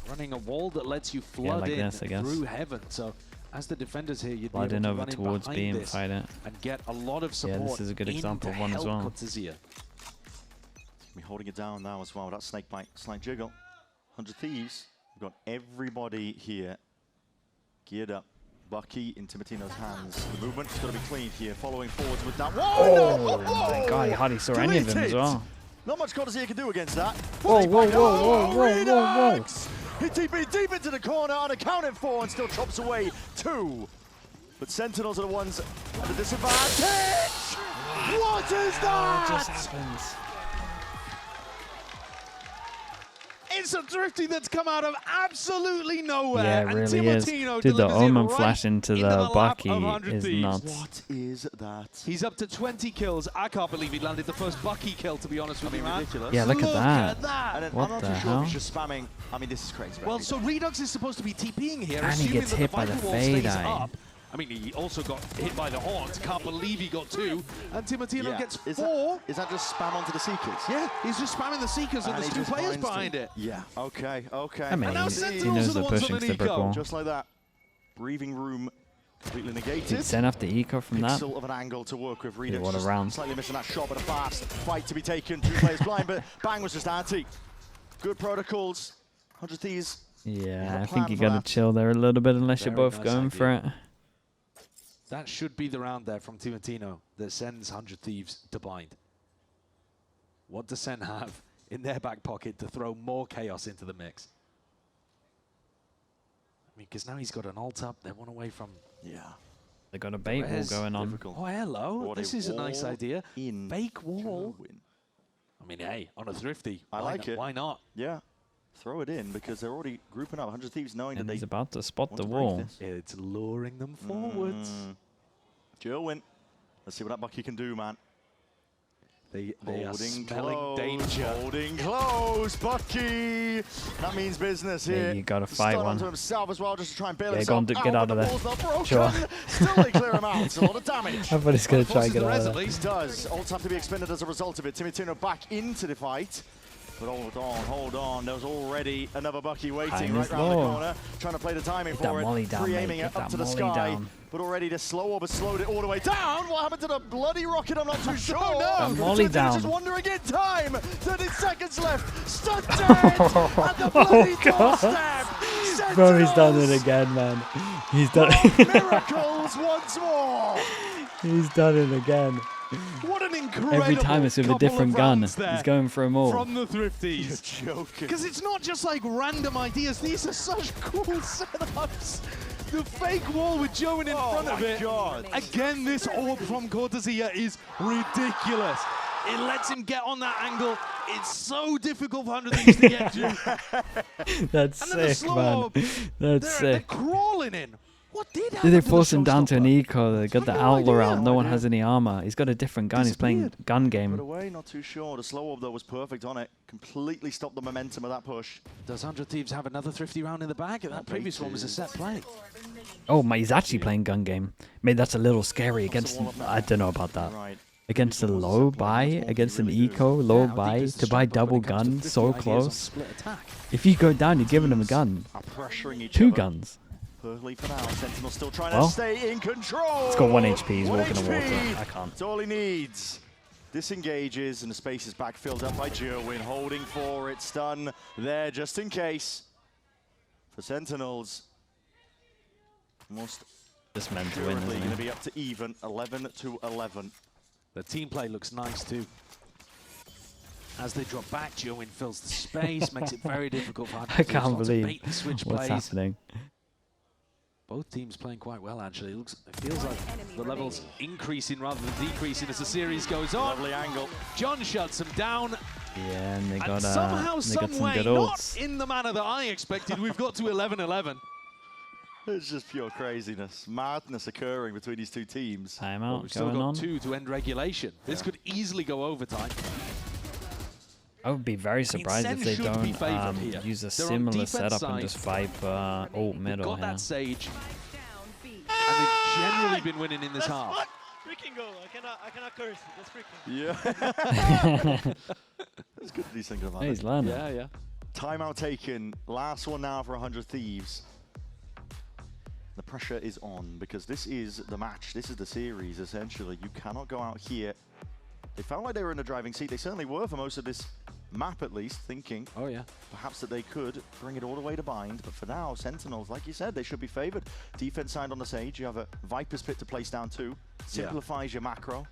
Running a wall that lets you flood
like
in
this, I guess.
through heaven. So as the defenders here, you'd
Flood
be
in
able to
over
run in
towards
behind
B and
this
fight it.
and get a lot of support.
Yeah, this is a good example of one as well.
We're holding it down now as well. That snake bite, slight jiggle. 100 Thieves. We've got everybody here geared up. Bucky in Timotino's hands. The movement's got to be clean here. Following forwards with that. Whoa!
Oh my god, he hardly saw any of them as well.
Not much Cortez can do against that.
Whoa, whoa, whoa, whoa, whoa, whoa, whoa.
He TP deep into the corner, unaccounted for, and still chops away 2. But Sentinels are the ones at a disadvantage. What is that?
What just happens?
It's a Thrifty that's come out of absolutely nowhere.
Yeah, it
and
really is.
Timotino
Dude, the
delivers it
Omen
right
flash into the
lap
Bucky
of 100
is
Thieves.
nuts.
What is that?
He's up to 20 kills. I can't believe he landed the first Bucky kill, to be honest with you, man.
Ridiculous.
Yeah, look at that.
And then,
What
I'm not
the
too sure
hell?
if he's just spamming. I mean, this is crazy.
Well, so Redux is supposed to be TPing here,
And he
assuming
gets
that
hit by the
Viper Wall stays
fade eye.
up. I mean, he also got hit by the horns. Can't believe he got 2. And Timotino gets 4.
Is that just spam onto the Seekers?
Yeah, he's just spamming the Seekers, and
And
there's
he
2
just
players
binds them.
behind it.
Yeah, okay.
I mean,
And now
he
Sentinels
knows
are the
they're
ones
pushing
on
to
the
the brick
eco.
wall.
Just like that. Breathing room completely negated.
Did send off the eco from that.
Pixel of an angle to work with. Redux
what a
just
round.
slightly missing that shot, but a fast fight to be taken. 2 players blind, but Bang was just anti. Good protocols. 100 Thieves.
Yeah, I
a
think
plan
you
for
gotta
that.
chill there a little bit unless you're
Very
both
nice
going for it.
That should be the round there from Timotino that sends 100 Thieves to blind. What does Sen have in their back pocket to throw more chaos into the mix? I mean, because now he's got an ult up, they're 1 away from...
Yeah.
They got a bait wall
Perez.
going on.
Difficult.
Oh, hello.
What
This is a nice
wall
idea.
in
Fake wall.
Win.
I mean, hey, on a Thrifty.
I
why
like
not?
it.
Why not?
Yeah. Throw it in because they're already grouping up. 100 Thieves knowing
And
that
he's
they
about to spot
want
the
to break
wall.
this.
It's luring them forwards.
Jerwin. Let's see what that Bucky can do, man.
They are
Holding
smelling
close,
danger.
holding close, Bucky. That means business
Yeah,
here.
you gotta fight
Stun
one.
onto himself as well, just to try and bail
Yeah,
himself
go on, get out
but
of
the
there.
wall's not broken.
Sure.
Still they clear him out. It's a lot of damage.
I thought he's gonna try and
Forces
get
the
out
res
of
at
there.
least.
Does. Ults have to be expended as a result of it. Timotino back into the fight. But hold on. There's already another Bucky waiting
Time
right
is
round the
low.
corner, trying to play the timing
Get that
for
molly
it.
down, mate.
Pre-aiming
Get
it up
that
to the
molly
sky.
down.
But already the slow orb has slowed it all the way down. What happened to the bloody rocket? I'm not too sure.
That molly
Timotino's
down.
just wandering in time. 30 seconds left. Stunned dead at the bloody doorstep.
Bro, he's done it
Sentinels
again, man. He's done
work miracles once more.
He's done it again.
What an incredible
Every time it's with a
couple
different
of
gun.
rounds there
He's going for them all.
from the Thrifties.
Joking.
Because it's not just like random ideas. These are such cool setups. The fake wall with Joe in front of it.
God.
Again, this orb from Cortesia is ridiculous. It lets him get on that angle. It's so difficult for 100 Thieves to get to.
That's
And then the
sick,
slow
man.
orb,
That's
they're
sick.
crawling in. What did happen
Did they
to the
force him down to an
showstopper?
eco? They got the
no
outlaw
idea.
out. No one has any armor. He's got a different gun. He's playing
Disappeared.
gun
Put
game.
away, not too sure. The slow orb though was perfect on it. Completely stopped the momentum of that push.
Does 100 Thieves have another Thrifty round in the bag? That previous one was a set play.
Oh my, he's actually playing gun game. Maybe that's a little scary against. I don't know about that.
Right.
Against a low buy, against an eco, low buy, to buy double gun, so close. If you go down, you're giving him a gun.
Are pressuring each
2
other.
guns.
Perfectly for now. Sentinel still trying
Well,
to stay in control.
It's got 1 HP. He's
1
walking on water.
HP.
I can't.
That's all he needs. Disengages and the space is back filled up by Jerwin, holding for it. Stun there just in case. For Sentinels. Almost
Just meant to win,
currently
isn't
going to
he?
be up to even, 11 to 11.
The team play looks nice too. As they drop back, Join fills the space, makes it very difficult for 100
I
Thieves
can't
not to
believe
bait and switch
what's
plays.
happening.
Both teams playing quite well, actually. It feels like the levels increasing rather than decreasing as the series goes on.
Lovely angle.
John shuts him down.
Yeah, and they got
And somehow,
they got some
some way,
good
not
ults.
in the manner that I expected, we've got to 11-11.
It's just pure craziness. Madness occurring between these two teams.
Well,
Timeout
we've still
going
got
on.
2 to end regulation. This could easily go overtime.
I would be very surprised
Sen
if they
should be
don't
favoured here.
use a
They're on
similar
defense
setup
side.
and just Viper ult
They've
middle
got
here.
that Sage, and they've generally been winning in this half.
Freaking goal. I cannot curse. That's freaking.
Yeah. It's good that he's thinking about
He's
it.
learning.
Yeah, yeah.
Timeout taken. Last one now for 100 Thieves. The pressure is on because this is the match. This is the series, essentially. You cannot go out here. They felt like they were in the driving seat. They certainly were for most of this map, at least, thinking
Oh, yeah.
perhaps that they could bring it all the way to bind. But for now, Sentinels, like you said, they should be favored. Defense side on the Sage. You have a Viper's Pit to place down too. Simplifies your macro.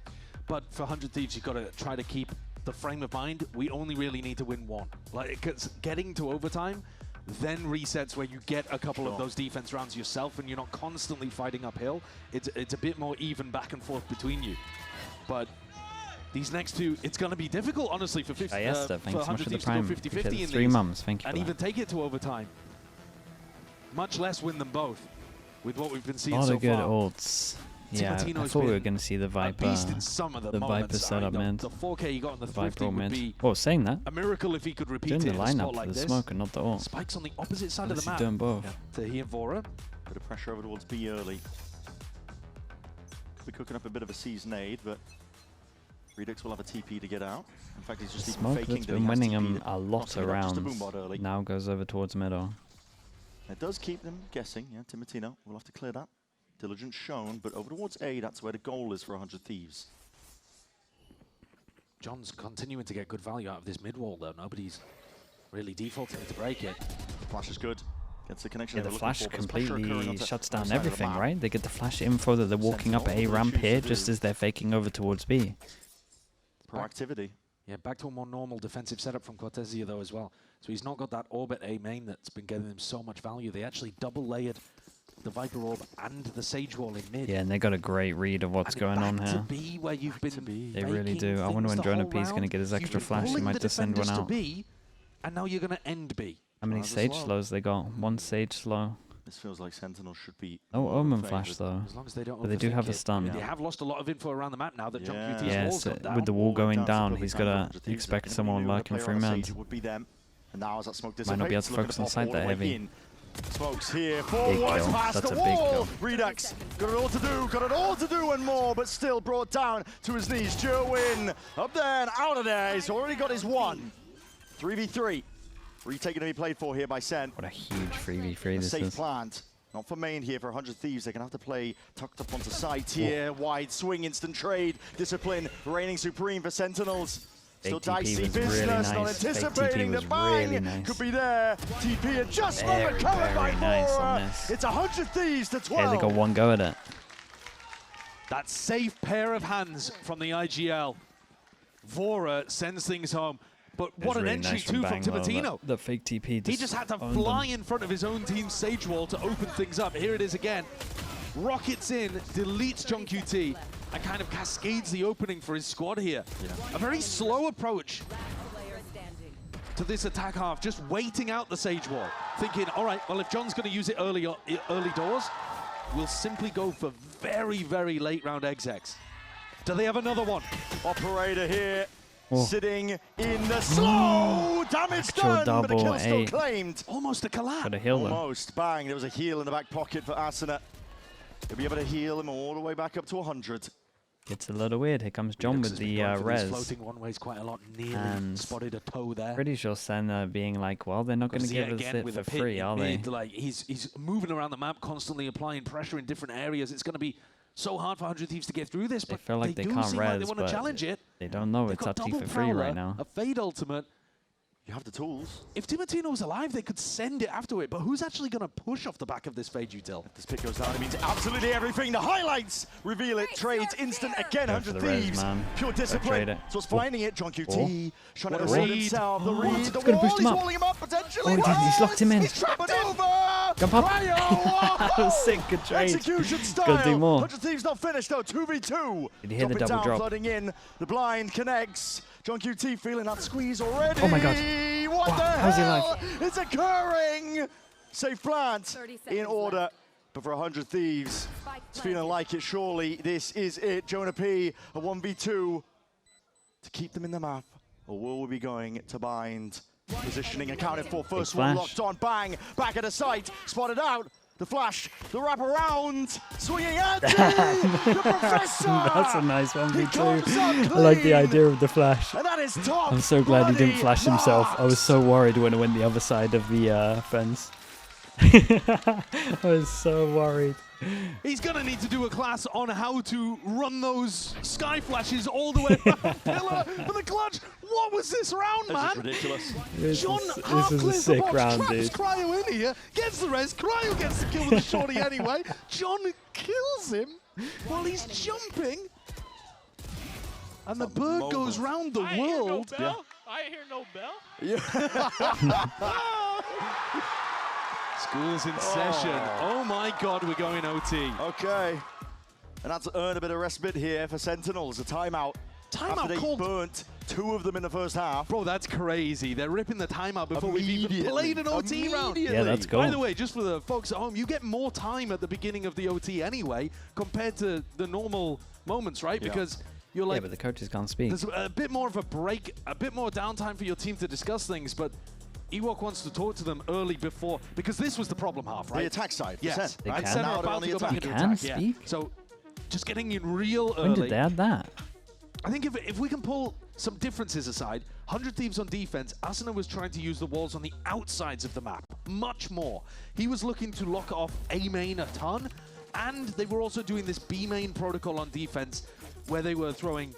But for 100 Thieves, you've got to try to keep the frame of mind. We only really need to win one. Like, 'cause getting to overtime then resets where you get a couple of those defense rounds yourself and you're not constantly fighting uphill. It's a bit more even back and forth between you. But these next two, it's going to be difficult, honestly, for 50.
Thanks
for
so much for the
100 Thieves
prime.
to go 50-50 in
3
these.
mums, thank you
And
for
even
that.
take it to overtime. Much less win them both with what we've been seeing
A lot
so
of good
far.
ults. Yeah, I
Timatino's
thought we were
been
going to see the
A
Viper.
beast in some of the
The Viper
moments.
setup mid.
The 4K he got on the
Viper
Thrifty
all
would
mid.
be
Oh, saying that.
a miracle if he could repeat
Doing
it
the
in a spot
lineup
like
for the
this.
smoke and not the ult.
Spike's on the opposite side of the
Unless he's
map.
doing both.
To he and Vora.
Bit of pressure over towards B early. We're cooking up a bit of a season aid, but Redux will have a TP to get out. In fact, he's just even
Smoke
faking
that's
that he
been
has
winning
TP
him
to
a lot
crossing it up just a
around.
boombot early.
Now goes over towards middle.
It does keep them guessing. Yeah, Timatino will have to clear that. Diligence shown, but over towards A, that's where the goal is for 100 Thieves.
John's continuing to get good value out of this mid wall, though. Nobody's really defaulting to break it.
The flash is good. Gets the connection
Yeah,
they
the
were
flash
looking for, but there's pressure occurring
completely
onto
shuts
the
down
side of the
everything,
map.
right? They get the flash info that they're walking up
Sentinel,
A
what they
ramp
choose
here
to
just
do.
as they're faking over towards B.
Proactivity.
Yeah, back to a more normal defensive setup from Cortesia, though, as well. So he's not got that Orbit A main that's been getting him so much value. They actually double-layered the Viper Orb and the Sage Wall in mid.
Yeah, and they got a great read of what's
And
going on
back
here.
to B, where you've been
They really
faking
do. I wonder when
things the
Jonah
whole
P's going to
round.
get his
You've
extra
been
flash. He
pulling
might
the
just send one
defenders to
out.
B, and now you're going to end B.
How many
Might as
Sage
well.
slows they got? One Sage slow.
This feels like Sentinel should be.
No
more
Omen
favored.
flash though.
As long as they don't
But they do
overthink
have a
it.
stun.
They have lost a lot of info around the map now that John
Yeah.
QT's
Yeah,
wall's
so
gone down.
with the wall going
Down,
down,
so
he's
perfect
got
time
to
for Thieves.
expect
If
someone
anybody knew
lurking
the
through
player on
mid.
Sage, it would be them. And now as that smoke
Might not be able
dissipates,
to
looking
focus on
pop
side
all
that
the way
heavy.
in. Smokes here, forwards
kill.
past
That's
the
a big
wall.
kill.
Redux got it all to do, got it all to do and more, but still brought down to his knees. Jerwin up there and out of there. He's already got his one. 3v3. Retake going to be played for here by Sen.
What a huge 3v3
A
this
safe
is.
plant. Not for main here for 100 Thieves. They're going to have to play tucked up onto site here. Wide swing, instant trade. Discipline reigning supreme for Sentinels. Still
Fake TP
dicey
was
business,
really
not
nice. Fake
anticipating
TP
the
was
bang.
really nice.
Could be there. TP adjustment
Very,
recovered by
very nice on
Vora.
this.
It's 100 Thieves to 12.
Yeah, they got one go at it.
That safe pair of hands from the IGL. Vora sends things home. But
It
what
was
an
really
entry,
nice
too, from
Bang, though,
Timatino.
The fake TP
He just had to
owned them.
fly in front of his own team's Sage Wall to open things up. Here it is again. Rockets in, deletes John QT, and kind of cascades the opening for his squad here. A very slow approach to this attack half, just waiting out the Sage Wall, thinking, all right, well, if John's going to use it early doors, we'll simply go for very, very late round execs. Do they have another one?
Operator here.
Oh.
Sitting in the slow. Damage
Actual
done, but the
double
kill still
A.
claimed.
Almost a collapse.
Got a heal though.
Almost. Bang. There was a heal in the back pocket for Asuna. He'll be able to heal him all the way back up to 100.
Gets a little weird. Here comes John with the res.
Floating one ways quite a lot. Nearly
And
spotted a toe there.
Pretty sure Sen being like, well, they're not going to give us it for free, are they?
Like he's moving around the map, constantly applying pressure in different areas. It's going to be so hard for 100 Thieves to get through this,
They
but
feel like they
do
can't
seem like they
res,
want to
but
challenge it.
They don't know
They've
it's
got
up to you
double
for free
prowler,
right now.
A Fade Ultimate.
You have the tools.
If Timatino was alive, they could send it after it, but who's actually going to push off the back of this Fade Util?
If this pick goes down, it means absolutely everything. The highlights reveal it. Trades instant again.
Go for
100
the res,
Thieves.
man.
Pure
Go trade
discipline.
it.
So it's finding it. John QT trying
What
to
a
assert
read.
himself. The read.
It's
The
gonna
wall.
boost him
He's
up.
walling him up potentially.
Oh, he did. He's locked him in.
He's trapped over.
Jump up.
Cryo.
Sick, good trade.
Execution style.
Gotta do more.
100 Thieves not finished though. 2v2.
Did he hit the
Dropping
double
down,
drop?
flooding in. The blind connects. John QT feeling that squeeze already.
Oh my God.
What
Wow,
the
how's he
hell
alive?
is occurring? Safe plant
30
in
seconds
order.
left.
But for 100 Thieves, it's feeling like it. Surely this is it. Jonah P, a 1v2 to keep them in the map. Or will we be going to bind? Positioning accounted for. First one
flash.
locked on. Bang. Back at the site. Spotted out. The flash, the wraparound, swinging at the Professor!
That's a nice 1v2.
He comes up
I like the
clean.
idea of the flash.
And that is top.
I'm so glad he didn't flash himself. I was
marks.
so worried when I went the other side of the fence. I was so worried.
He's going to need to do a class on how to run those sky flashes all the way around Pillar for the clutch. What was this round, man?
This is ridiculous.
John
This is a sick round,
traps
dude.
Cryo in here, gets the res. Cryo gets the kill with the shorty anyway. John kills him while he's jumping. And the bird goes round the world.
I hear no bell.
School's in session. Oh my God, we're going OT.
Okay. And that's earned a bit of respite here for Sentinels. A timeout. After they
called.
burnt 2 of them in the first half.
Bro, that's crazy. They're ripping the timeout before we've even played an OT round.
Yeah, that's cool.
By the way, just for the folks at home, you get more time at the beginning of the OT anyway compared to the normal moments, right?
Yeah.
Because you're like,
Yeah, but the coaches can't speak.
there's a bit more of a break, a bit more downtime for your team to discuss things, but Ewok wants to talk to them early before, because this was the problem half, right?
The attack side.
Yes.
Percent.
They
Right?
can.
Sen
Now
are
they're
about
on
to
the
go back
attack.
into
They can
attack.
speak?
Yeah. So just getting in real
When
early.
did they add that?
I think if we can pull some differences aside, 100 Thieves on defense, Asuna was trying to use the walls on the outsides of the map much more. He was looking to lock off A main a ton, and they were also doing this B main protocol on defense where they were throwing,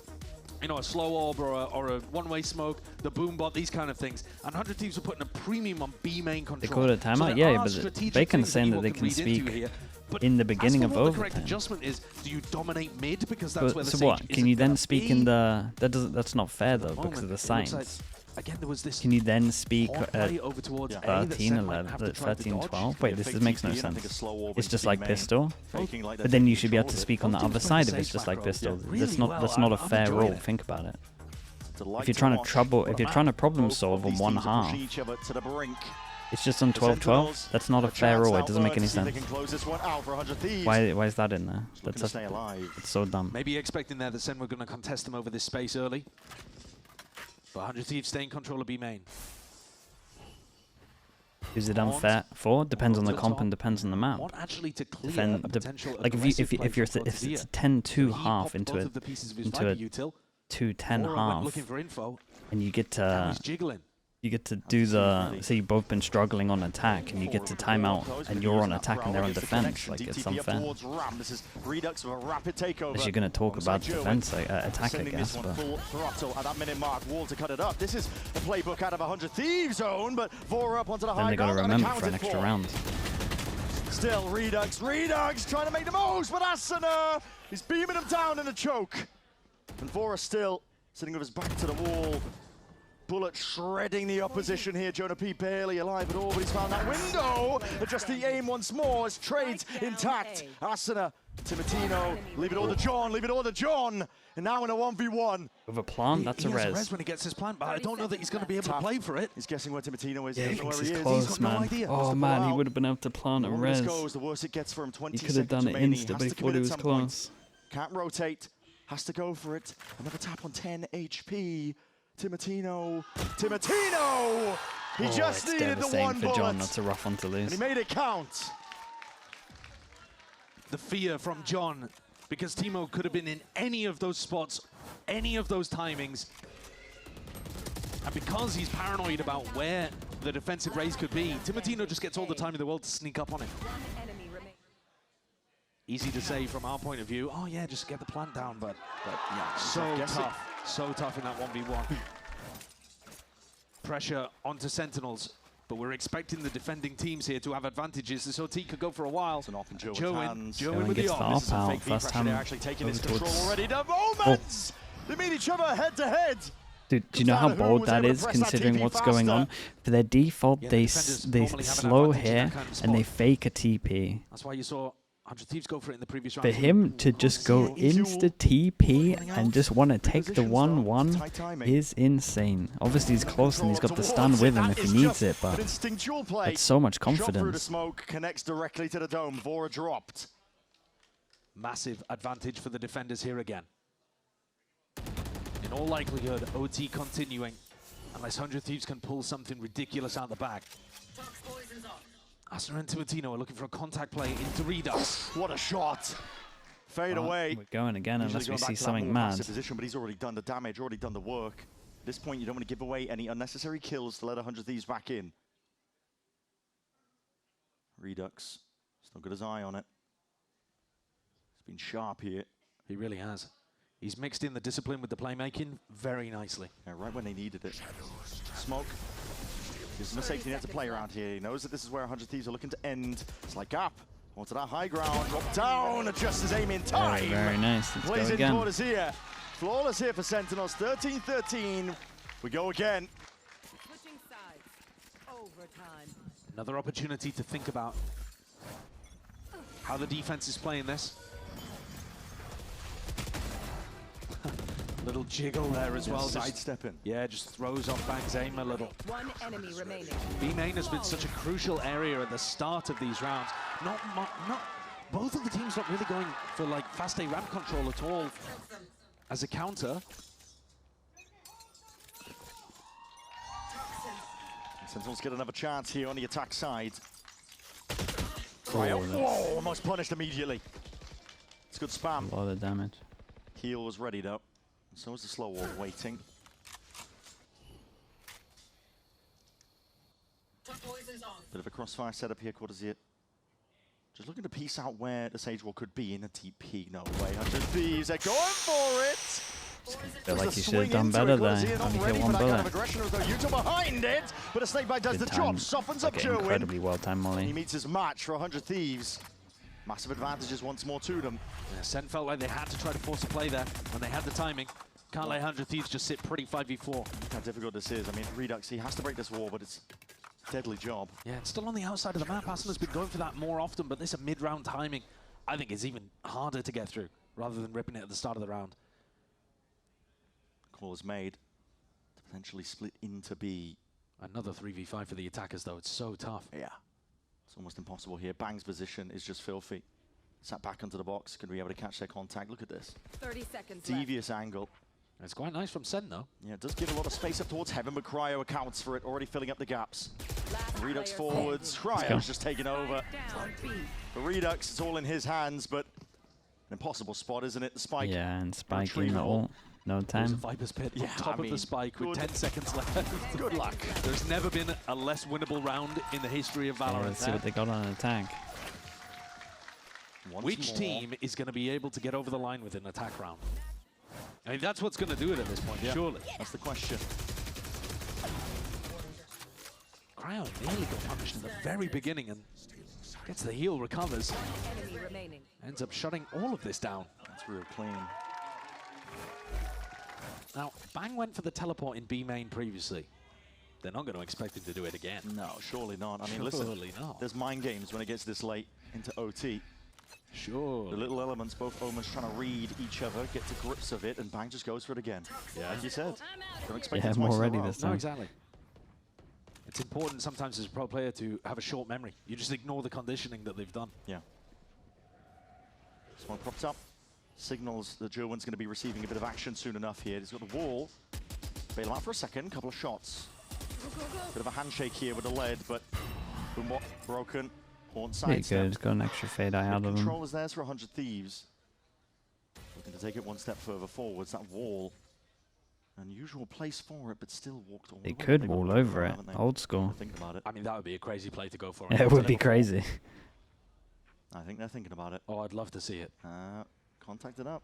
you know, a slow orb or a one-way smoke, the boom bot, these kind of things. And 100 Thieves were putting a premium on B main control.
They called it a timeout?
there
Yeah,
are
but
strategic
Bacon's
things
saying that
Ewok
they can
read into
speak
here. But
in the
as
beginning
for
of
what the correct
overtime.
adjustment is, do you dominate mid because that's where the
So
Sage
what? Can
isn't
you then
gonna
speak
be?
in the? That's not fair though, because
Moment,
of the
it looks
signs.
like, again, there was this
Can you then speak
hard
at
play over towards A
13,
that Sen might
11,
have to try to
13,
dodge.
12? Wait, this
Fake
makes no
TP and I think a
sense.
slow orb
It's
into
just
B
like
main,
pistol.
faking like
But
they're
then you
taking
should be able to
control of it.
speak on the
Both
other
teams
side
playing
of
the
it, just
safe
like
macro.
pistol.
Yeah,
That's
really
not
well.
that's not a
I'm
fair
enjoying
rule.
it.
Think about it.
Delight
If you're
to
trying to
watch.
trouble, if
But
you're
man,
trying to problem
both
solve
of
on
these
one
teams are
half,
pushing each other to the brink.
it's just on
The
12-12.
Sentinels
That's not a
have
fair
chance
rule.
now
It doesn't make
to
any
see if they
sense.
can close this one out for 100 Thieves.
Why is that in there?
Looking to
That's
stay alive.
it's so dumb.
Maybe expecting there that Sen were going to contest them over this space early. But 100 Thieves stay in control of B main.
Is it unfair? For depends on the
to
comp
top.
and depends on the map.
Want actually to clear
Defend
a
the
potential
like if you're if it's a 10-2 half into a into a 2-10 half,
looking for info.
and you get
Now
to
he's jiggling.
do the say you've both been struggling on attack and you get to time out and you're on attack and they're on defense. Like it's unfair.
This is Redux with a rapid takeover.
Unless you're gonna talk
Almost
about
like Joe
defense, attack, I
sending
guess.
this one
But
full throttle at that minute mark. Wall to cut it up. This is a playbook out of 100 Thieves zone, but Vora up onto the
then
high
they gotta
ground and
remember for an
accounted
extra
for.
round.
Still Redux trying to make the most, but Asuna is beaming him down in a choke. And Vora still sitting with his back to the wall. Bullet shredding the opposition here. Jonah P barely alive at all, but he's found that window. Adjust the aim once more. His trades intact. Asuna, Timotino, leave it all to John, leave it all to John. And now in a 1v1.
With a plant, that's a
He has
res.
when he gets his plant, but I don't know that he's going to be able to play for it.
He's guessing where Timotino is.
Yeah,
He
he
doesn't know
thinks
where he
he's
is.
close,
got no
man.
idea.
Oh
Has to
man,
pull
he
out.
would have been able to plant a
The longer this
res.
goes, the worse it gets for him. 20
He could have done it
remaining.
insta,
Has
but he
to
thought
commit
he
at
was
some point.
close.
Can't rotate. Has to go for it. Another tap on 10 HP. Timotino. He
Oh,
just
it's
needed the
devastating
one
for
bullet.
John. That's a rough one to
And
lose.
he made it count.
The fear from John, because Timo could have been in any of those spots, any of those timings. And because he's paranoid about where the defensive raise could be, Timotino just gets all the time in the world to sneak up on him. Easy to say from our point of view, oh yeah, just get the plant down, but
Yeah,
so tough in that 1v1. Pressure onto Sentinels, but we're expecting the defending teams here to have advantages. This OT could go for a while.
It's an off in Joe
Joe in,
hands.
Joe
Joe
in
in
with the
gets the
off.
off.
This is some
Pow,
fake V
first
pressure. They're
time
actually taking
over
this control
towards-
already. The moments! They meet each other head to head.
Dude, do you know how
Down to who
bold
was
that
able to
is,
press that
considering
TP
what's going on?
faster.
For their default,
Yeah,
they
the defenders
they
normally have an
slow
advantage in
here
that kind of
and they
spot.
fake a TP.
That's why you saw 100 Thieves go for it in the previous round.
For him to just go insta TP and just want to take the 1-1 is insane. Obviously he's close and he's got the stun with him if he needs it, but
instinctual play.
it's so much
Shot through the
confidence.
smoke, connects directly to the dome. Vora dropped.
Massive advantage for the defenders here again. In all likelihood, OT continuing, unless 100 Thieves can pull something ridiculous out the back. Asuna and Timotino are looking for a contact play into Redux.
What a shot! Fade away.
We're going again
Usually
unless we
going back
see
to that
something
more
mad.
passive position, but he's already done the damage, already done the work. At this point, you don't want to give away any unnecessary kills to let 100 Thieves back in. Redux, still got his eye on it. He's been sharp here.
He really has. He's mixed in the discipline with the playmaking very nicely.
Yeah, right when they needed it. Smoke. Gives him a safety net to play around here. He knows that this is where 100 Thieves are looking to end. It's like Gap. Onto that high ground. Drop down. Adjusts his aim in time.
Very nice. Let's
Plays
go
in
again.
quarters here. Flawless here for Sentinels. 13-13. We go again.
Switching sides. Overtime.
Another opportunity to think about how the defense is playing this. Little jiggle there as well.
Sidestepping.
Yeah, just throws off Bang's aim a little.
One enemy remaining.
B main has been such a crucial area at the start of these rounds. Both of the teams not really going for like fast A ramp control at all as a counter.
Sentinels get another chance here on the attack side.
Oh,
Whoa, almost punished immediately. It's good spam.
a lot of damage.
Heal was ready though. So was the slow wall waiting. Bit of a crossfire setup here, Cortesier. Just looking to piece out where the Sage Wall could be in a TP. No way, 100 Thieves, they're going for it!
Feel like
There's
you
a
should have
swing
done
into
better
it.
there.
Cortesier not
Only
ready
hit
for
one
that kind of
bullet.
aggression, as though Utah behind it, but a Snakebite does
Good
the job,
time.
softens up
Okay,
Sherwin.
incredibly well timed,
He
Molly.
meets his match for 100 Thieves. Massive advantages once more to them.
Yeah, Sen felt like they had to try to force a play there when they had the timing. Can't let 100 Thieves just sit pretty 5v4.
Look how difficult this is. I mean, Redux, he has to break this wall, but it's a deadly job.
Yeah, it's still on the outside of the map. Asuna's been going for that more often, but this a mid-round timing, I think is even harder to get through rather than ripping it at the start of the round.
Call is made to potentially split into B.
Another 3v5 for the attackers, though. It's so tough.
Yeah. It's almost impossible here. Bang's position is just filthy. Sat back onto the box. Going to be able to catch their contact. Look at this.
30 seconds
Devious angle.
It's quite nice from Sen, though.
Yeah, it does give a lot of space up towards Heaven, but Cryo accounts for it, already filling up the gaps.
left.
Redux
Player
forwards.
standing.
Cryo's just taking over.
Down B.
For Redux, it's all in his hands, but an impossible spot, isn't it? The spike.
Yeah, and Spike in the
retrieval.
ult. No
There's a
time.
Viper's Pit
Yeah,
on top
I
of the
mean,
spike with
good-
10 seconds left.
Good luck.
There's never been a less winnable round in the history of
Yeah,
Valorant.
let's see what they got on attack.
Once
Which
more.
team is going to be able to get over the line with an attack round? I mean, that's what's going to do it at this point, surely.
That's the question.
Cryo nearly got punished in the very beginning and gets the heal, recovers,
Enemy remaining.
ends up shutting all of this down.
That's real clean.
Now, Bang went for the teleport in B main previously. They're not going to expect him to do it again.
No, surely not. I mean, listen,
Surely not.
there's mind games when it gets this late into OT.
Sure.
The little elements, both Omens trying to read each other, get to grips of it, and Bang just goes for it again.
Yeah.
Like you said. Don't expect
Yeah,
it
more
twice in a
ready
row.
this
No,
time.
exactly. It's important sometimes as a pro player to have a short memory. You just ignore the conditioning that they've done.
Yeah. This one propped up. Signals that Jerwin's going to be receiving a bit of action soon enough here. He's got the wall. Bail out for a second, couple of shots. Bit of a handshake here with the lead, but Pumpp broken. Horn
Pretty
sidestep.
good. Got an extra fade eye out of them.
Control is there for 100 Thieves. Looking to take it one step further forwards. That wall. Unusual place for it, but still walked all
They
the way.
could
They've got
wall
the
over
control,
it.
haven't they?
Old school.
Think about it.
I mean, that would be a crazy play to go for.
Yeah, it would be crazy.
I think they're thinking about it.
Oh, I'd love to see it.
Contact it up.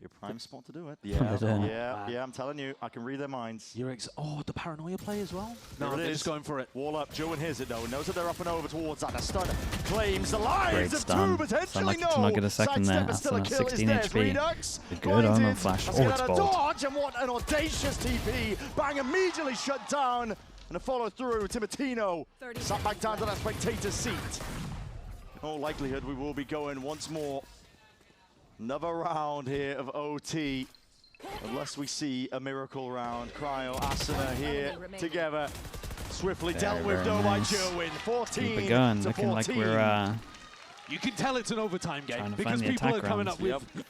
Be a prime spot to do it.
They're doing it.
Yeah, I'm telling you, I can read their minds.
Oh, the paranoia play as well? No,
There it
they're
is.
just going for it.
Wall up, Joe and hears it though. Knows that they're up and over towards that. A stun claims the lives
Great
of
stun.
two, potentially
Unlucky
no.
to not get a second there.
Sidestep, but still a
That's
kill
16
is theirs.
HP.
Redux.
Good omen
blinded.
flash.
That's
Oh,
gonna
it's
have a
bold.
dodge, and what an audacious TP. Bang immediately shut down. And a follow through. Timotino
30
sat back down to that spectator seat. In all likelihood, we will be going once more. Another round here of OT. Unless we see a miracle round. Cryo, Asuna here together. Swiftly dealt with
very
though by
nice.
Jerwin. 14
Keep it going.
to
Looking
14.
like we're
You can tell it's an overtime game
Trying to
because
find the
people are
attack
coming
rounds.
up with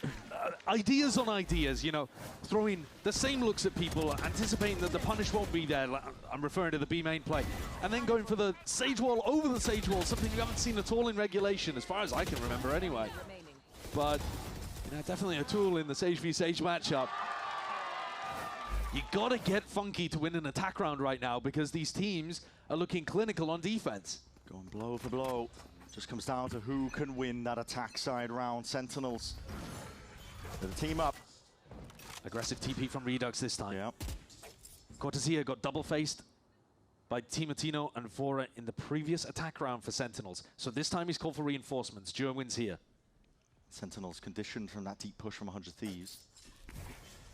ideas on ideas, you know, throwing the same looks at people, anticipating that the punish won't be there. I'm referring to the B main play. And then going for the Sage Wall over the Sage Wall, something we haven't seen at all in regulation, as far as I can remember anyway. But, you know, definitely a tool in the Sage v Sage matchup. You gotta get funky to win an attack round right now because these teams are looking clinical on defense.
Going blow for blow. Just comes down to who can win that attack side round. Sentinels. They're the team up.
Aggressive TP from Redux this time.
Yeah.
Cortesia got double-faced by Timatino and Fora in the previous attack round for Sentinels. So this time he's called for reinforcements. Joe wins here.
Sentinels conditioned from that deep push from 100 Thieves.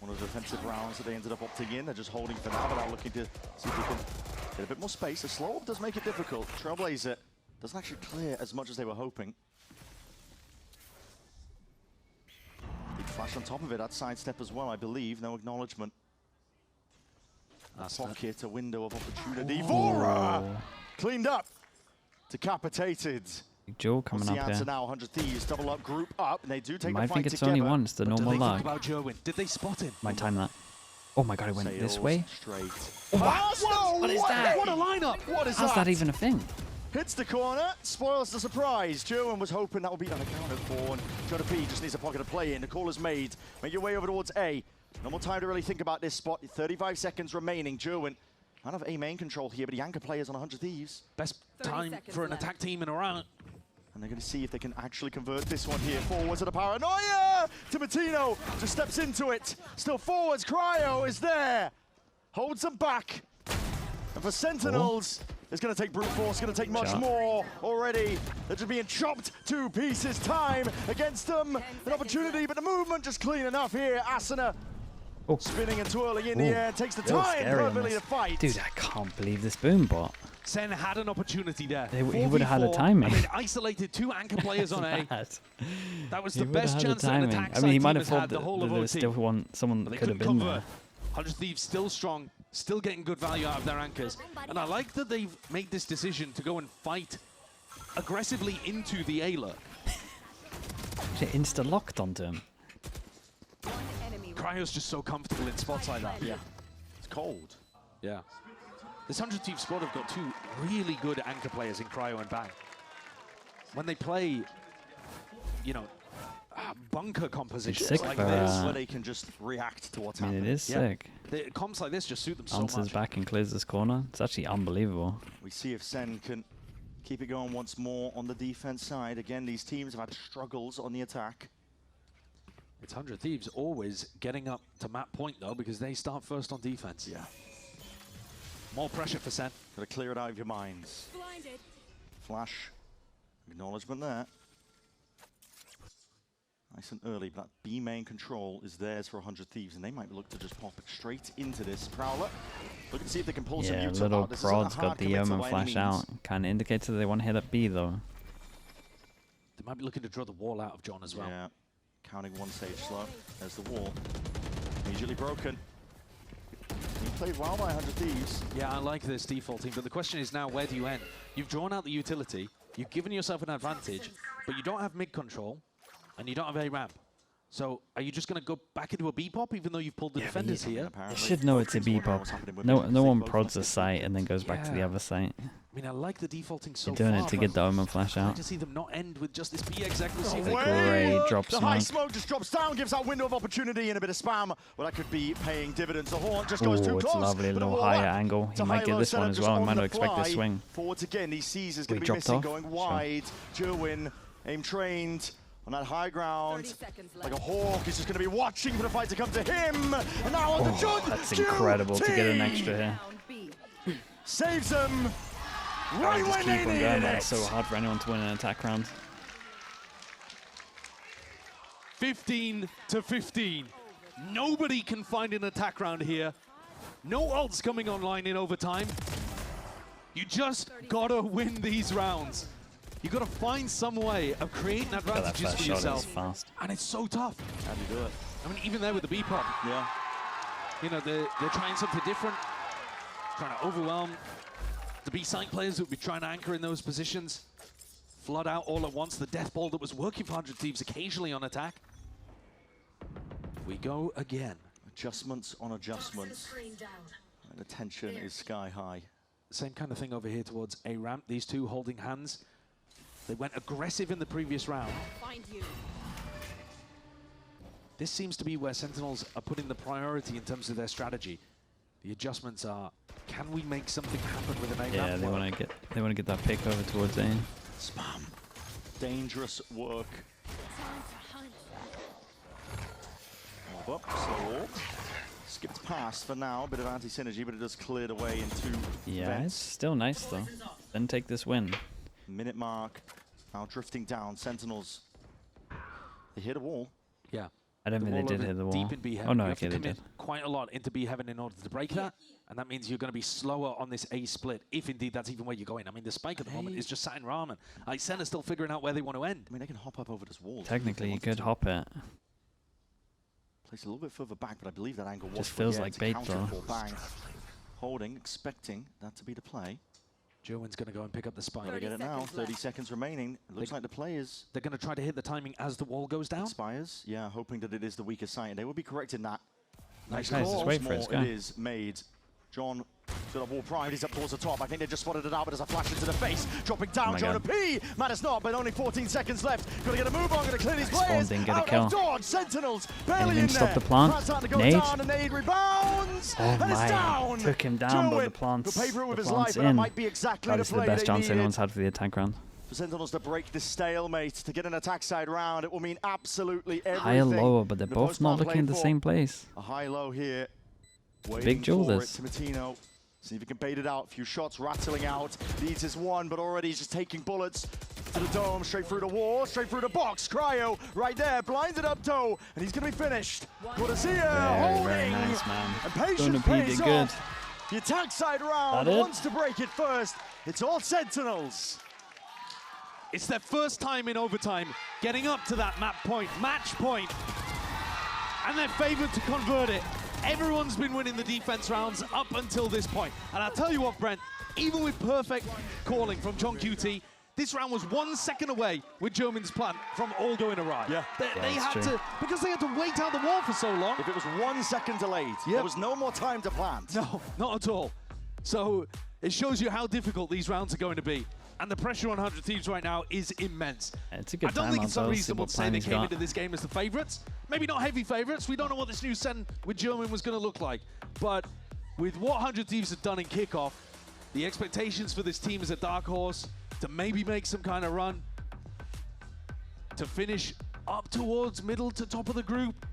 One of the defensive rounds that they ended up opting in. They're just holding for now, but now looking to see if they can get a bit more space. The slow up does make it difficult. Trailblazer doesn't actually clear as much as they were hoping. Big flash on top of it. That sidestep as well, I believe. No acknowledgement. Pocket, a window of opportunity. Vora! Cleaned up. Decapitated.
Joe coming
What's the
up
answer
here.
now? 100 Thieves double up, group up, and they do take
Might
the fight
think it's
together.
only one. It's the
What do
normal
they think
lag.
about Jerwin? Did they spot him?
Might time that. Oh my god, it went this
Sails
way.
Straight.
Whoa, what is that?
What a lineup!
What is
How's that even a thing?
Hits the corner, spoils the surprise. Jerwin was hoping that would be unaccounted for, and Jonah P just needs a pocket to play in. The call is made. Make your way over towards A. No more time to really think about this spot. 35 seconds remaining. Jerwin out of A main control here, but the anchor players on 100 Thieves.
Best time for an attack team in a round.
And they're going to see if they can actually convert this one here. Forwards to the paranoia! Timatino just steps into it. Still forwards, Cryo is there. Holds them back. And for Sentinels, it's going to take brute force, it's going to take much more already. They're just being chopped to pieces. Time against them. An opportunity, but the movement just clean enough here. Asuna spinning and twirling in the air. Takes the time perfectly to fight.
Dude, I can't believe this boom bot.
Sen had an opportunity there.
He would have had a timing.
And they'd isolated two anchor players on A. That was the best chance that an
timing.
attack
I mean, he
side
might
team
have
has had
thought
the
that
whole of
there
OT.
was still someone
But
that
they
could have
couldn't
been
convert.
there.
100 Thieves still strong, still getting good value out of their anchors. And I like that they've made this decision to go and fight aggressively into the A lurk.
She insta-locked onto him.
Cryo's just so comfortable in spots like that.
Yeah. It's cold.
Yeah. This 100 Thieves squad have got two really good anchor players in Cryo and Bang. When they play, you know, bunker compositions
sick
like
for,
this,
where they can just react to what's
I mean,
happening.
it is sick.
the comps like this just suit them so
Answers
much.
back and clears this corner. It's actually unbelievable.
We see if Sen can keep it going once more on the defense side. Again, these teams have had struggles on the attack.
It's 100 Thieves always getting up to map point, though, because they start first on defense.
Yeah.
More pressure for Sen.
Gotta clear it out of your minds.
Blinded.
Flash. Acknowledgement there. Nice and early, but that B main control is theirs for 100 Thieves, and they might look to just pop it straight into this. Prowler, looking to see if they can pull some
Yeah,
utes
little
out. This isn't a
Prod's got
hard
the
committal
Omen
by any
flash
means.
out. Kind of indicates that they want to hit up B, though.
They might be looking to draw the wall out of John as well.
Yeah, counting one stage slow. There's the wall. Immediately broken. He played well by 100 Thieves.
Yeah, I like this defaulting, but the question is now, where do you end? You've drawn out the utility, you've given yourself an advantage, but you don't have mid control, and you don't have A ramp. So, are you just going to go back into a B-pop, even though you've pulled the defenders here?
They should know it's a B-pop. No one prods a site and then goes back to the other site.
I mean, I like the defaulting so
They're doing
far,
it to
but
get the Omen flash
I'd like
out.
to see them not end with just this BX accuracy.
The great drop
The high
smoke.
smoke just drops down, gives that window of opportunity and a bit of spam. Well, that could be paying dividends. The Horn just goes too
Oh,
close.
it's lovely. A
but
little
wall
higher
up
angle. He
to
might get
high-low
this one
setup
as
just
well. He
on
might
the
not expect
fly.
this swing.
Forwards again. He sees is
We
going to be
dropped
missing,
off.
going
Sure.
wide. Jerwin, aim trained on that high ground. Like a hawk, he's just going to be watching for the fight to come to him. And now on the judge.
That's incredible to get an extra here.
Saves him. Right
Just
when
keep
they
on going.
needed
That's
it.
so hard for anyone to win an attack round.
15 to 15. Nobody can find an attack round here. No ults coming online in overtime. You just gotta win these rounds. You gotta find some way of creating
That
advantages
first
for
shot is
yourself.
fast.
And it's so tough.
How do you do it?
I mean, even there with the B-pop,
Yeah.
you know, they're trying something different. Trying to overwhelm the B-side players that would be trying to anchor in those positions. flood out all at once. The death ball that was working for 100 Thieves occasionally on attack. We go again.
Adjustments on adjustments. And the tension is sky high.
Same kind of thing over here towards A ramp. These two holding hands. They went aggressive in the previous round.
Find you.
This seems to be where Sentinels are putting the priority in terms of their strategy. The adjustments are, can we make something happen with an A
Yeah,
ramp?
they want to get that pick over towards A.
Spam. Dangerous work. Move up, slow walk. Skipped past for now, a bit of anti-synergy, but it does clear the way into
Yeah,
vents.
it's still nice though. Then take this win.
Minute mark, now drifting down. Sentinels, they hit a wall.
Yeah.
I don't think they did hit the wall.
Deep in B heaven.
Oh no,
You have
okay,
to
they
commit
did.
quite a lot into B heaven in order to break that, and that means you're going to be slower on this A split, if indeed that's even where you're going. I mean, the spike at the moment is just sat in ramen. SEN are still figuring out where they want to end.
I mean, they can hop up over this wall.
Technically, you could hop it.
Place a little bit further back, but I believe that angle was
Just feels
yeah,
like
to
bait,
counter
though.
for bang. Holding, expecting that to be the play.
Jerwin's going to go and pick up the spike.
Gotta get it now. 30 seconds remaining. It looks like the play is
They're going to try to hit the timing as the wall goes down.
expires. Yeah, hoping that it is the weaker side. And they will be correct in that.
Nice,
call.
just wait for it,
More
go.
it is made. John to the wall prime. He's up towards the top. I think they just spotted it out, but there's a flash into the face. Dropping down,
my
Jonah
God.
P. Matters not, but only 14 seconds left. Gotta get a move on, gotta clear these players.
didn't get a
Out
kill.
of dodge, Sentinels barely
even
in
stop
there.
the plant.
Plant's starting to go
Nade.
down, and Nade rebounds.
Oh
and it's
my,
down.
took him down, but
Jerwin
the plant's,
will pay for it with
the
his life,
plant's
but that
in.
might be exactly
That
the
was the
play
best
they
chance
needed.
anyone's had for the attack round.
For Sentinels to break this stalemate, to get an attack side round, it will mean absolutely everything.
Higher, lower, but they're
The
both not
post-plant
looking in the
played
same
for.
place.
A high-low here. Waiting
Big duel
for
this.
it. Timatino. See if he can bait it out. A few shots rattling out. Leads his one, but already he's just taking bullets to the dome, straight through the wall, straight through the box. Cryo right there, blinded up toe, and he's going to be finished. Cortesia holding.
Very nice, man.
And patience
Jonah P
pays
did good.
off. The attack side round
That it?
wants to break it first. It's all Sentinels.
It's their first time in overtime getting up to that match point, and they're favored to convert it. Everyone's been winning the defense rounds up until this point. And I'll tell you what, Brent, even with perfect calling from John QT, this round was 1 second away with German's plan from all going awry.
Yeah.
They
that's
had
true.
to, because they had to wait out the wall for so long.
If it was 1 second delayed, there was no more time to plant.
No, not at all. So it shows you how difficult these rounds are going to be. And the pressure on 100 Thieves right now is immense.
It's a good
I don't
time
think it's
also, see
unreasonable
what
to say
plan
they
he's
came
got.
into this game as the favourites. Maybe not heavy favourites. We don't know what this new SEN with German was going to look like. But with what 100 Thieves have done in kickoff, the expectations for this team as a dark horse to maybe make some kind of run, to finish up towards middle to top of the group,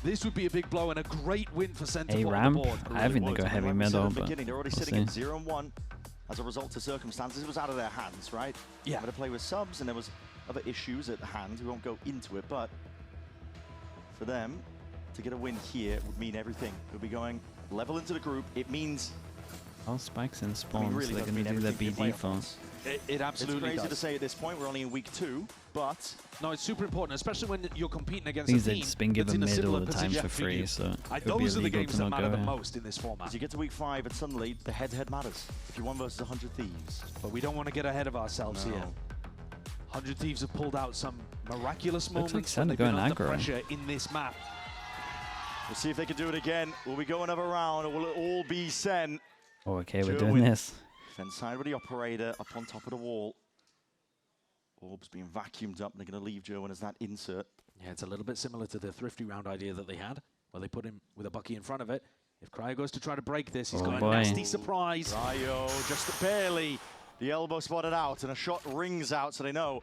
this would be a big blow and a great win for Sentinel on the
ramp?
board.
I think they go
Like
heavy
we said
middle,
at the
but
beginning, they're already
we'll
sitting at
see.
0-1 as a result of circumstances. It was out of their hands, right?
Yeah.
They had to play with subs, and there was other issues at hand. We won't go into it, but for them to get a win here would mean everything. We'll be going level into the group. It means
All spikes in
I
spawn,
mean,
so
really
they're
does
going to
mean
do their
everything for your
BD
playoff
first.
It
it's
absolutely
crazy
does.
to say at this point. We're only in week 2, but
No, it's super important, especially when you're competing against
Things
a team
that's been
that's in
given
a
mid all
similar
the time
position
for
to
free,
you.
so it could be
Those are the
illegal
games
to
that
not
matter
go
the
here.
most in this format.
as you get to week 5, and suddenly the head-to-head matters. If you 1 versus 100 Thieves.
But we don't want to get ahead of ourselves
No.
here. 100 Thieves have pulled out some miraculous
Looks like
moments
Sen
when
are
they've been
going
under
aggro.
pressure in this map.
We'll see if they can do it again. Will we go another round, or will it all be SEN?
Oh, okay, we're
Joe
doing
wins.
this.
Defense side with the operator up on top of the wall. Orb's being vacuumed up, and they're going to leave Jerwin as that insert.
Yeah, it's a little bit similar to the thrifty round idea that they had, where they put him with a Bucky in front of it. If Cryo goes to try to break this, he's
Oh,
got
boy.
a nasty surprise.
Cryo just barely. The elbow spotted out, and a shot rings out, so they know.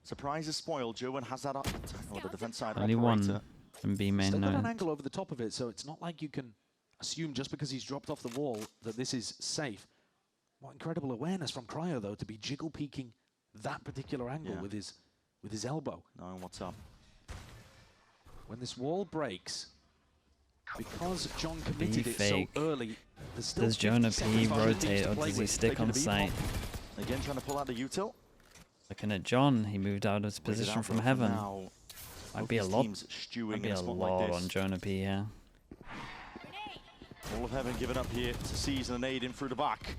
Surprise is spoiled. Jerwin has that up. Oh, the defense side
Only
operator.
one from B main
Still got an
now.
angle over the top of it, so it's not like you can assume just because he's dropped off the wall that this is safe. What incredible awareness from Cryo, though, to be jiggle peeking that particular angle
Yeah.
with his elbow.
Knowing what's up.
When this wall breaks, because John committed it so
fake.
early, there's still
Does
50
Jonah
seconds
P
for other teams
rotate
to
or
play
does he
with.
stick
Taking
on
the B
site?
Again, trying to pull out the util.
Looking at John, he moved out of his
Waited
position
out
from
for
heaven.
now.
Might
Both
be a
these
lot.
teams stewing
Might be
in
a
spot
lot
like
on
this.
Jonah P here.
All of heaven given up here to seize an aid in through the back.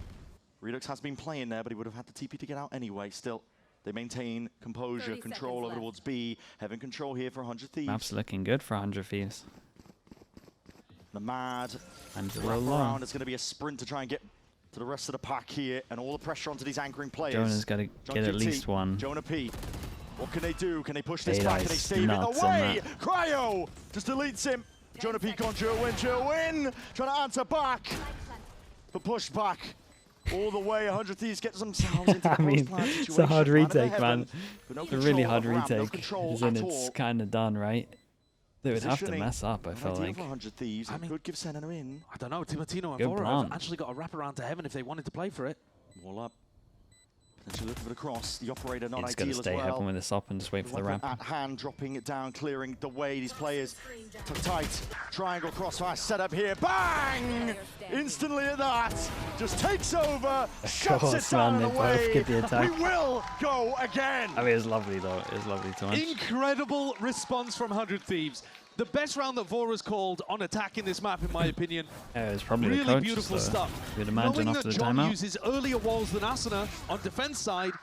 Redux has been playing there, but he would have had the TP to get out anyway. Still, They maintain composure,
30
control over
seconds
towards B, having control here for 100 Thieves.
Map's looking good for 100 Thieves.
The mad
Time's a
wrap
little long.
around. It's going to be a sprint to try and get to the rest of the pack here, and all the pressure onto these anchoring players.
Jonah's got to get at least one.
Jonah P. What can they do? Can they push this
Hey,
back? Can they
nice.
stave it
Nuts on
away?
that.
Cryo just deletes him. Jonah P gone Jerwin. Trying to answer back. But pushed back all the way. 100 Thieves get themselves into the
I mean,
post-plan situation.
it's a hard
Man of the
retake, man.
heaven, but no
It's a really
control
hard
of ramp, no
retake.
control
As in,
at
it's
all.
kind of done, right? They would have to
Positioning,
mess up, I feel
ideal
like.
for 100 Thieves.
I
It
mean-
could give Sentinel in.
I don't know. Timotino and
Good
Vora
plan.
have actually got a wraparound to heaven if they wanted to play for it.
Wall up. Potentially looking for the cross. The operator not
He's got
ideal
to
as
stay
well.
heaven with this up and just wait for the
Weapon
ramp.
at hand, dropping it down, clearing the way. These players tuck tight. Triangle crossfire set up here. Bang! Instantly at that. Just takes over, shuts
course,
it down
man,
and
they both
away.
get the attack.
We will go again.
I mean, it's lovely, though. It's lovely to watch.
Incredible response from 100 Thieves. The best round that Vora's called on attack in this map, in my opinion.
It was probably the
Really
coach,
beautiful
so
stuff.
you'd imagine
Knowing
after
that
the
John
timeout.
uses earlier walls than Asuna on defense side,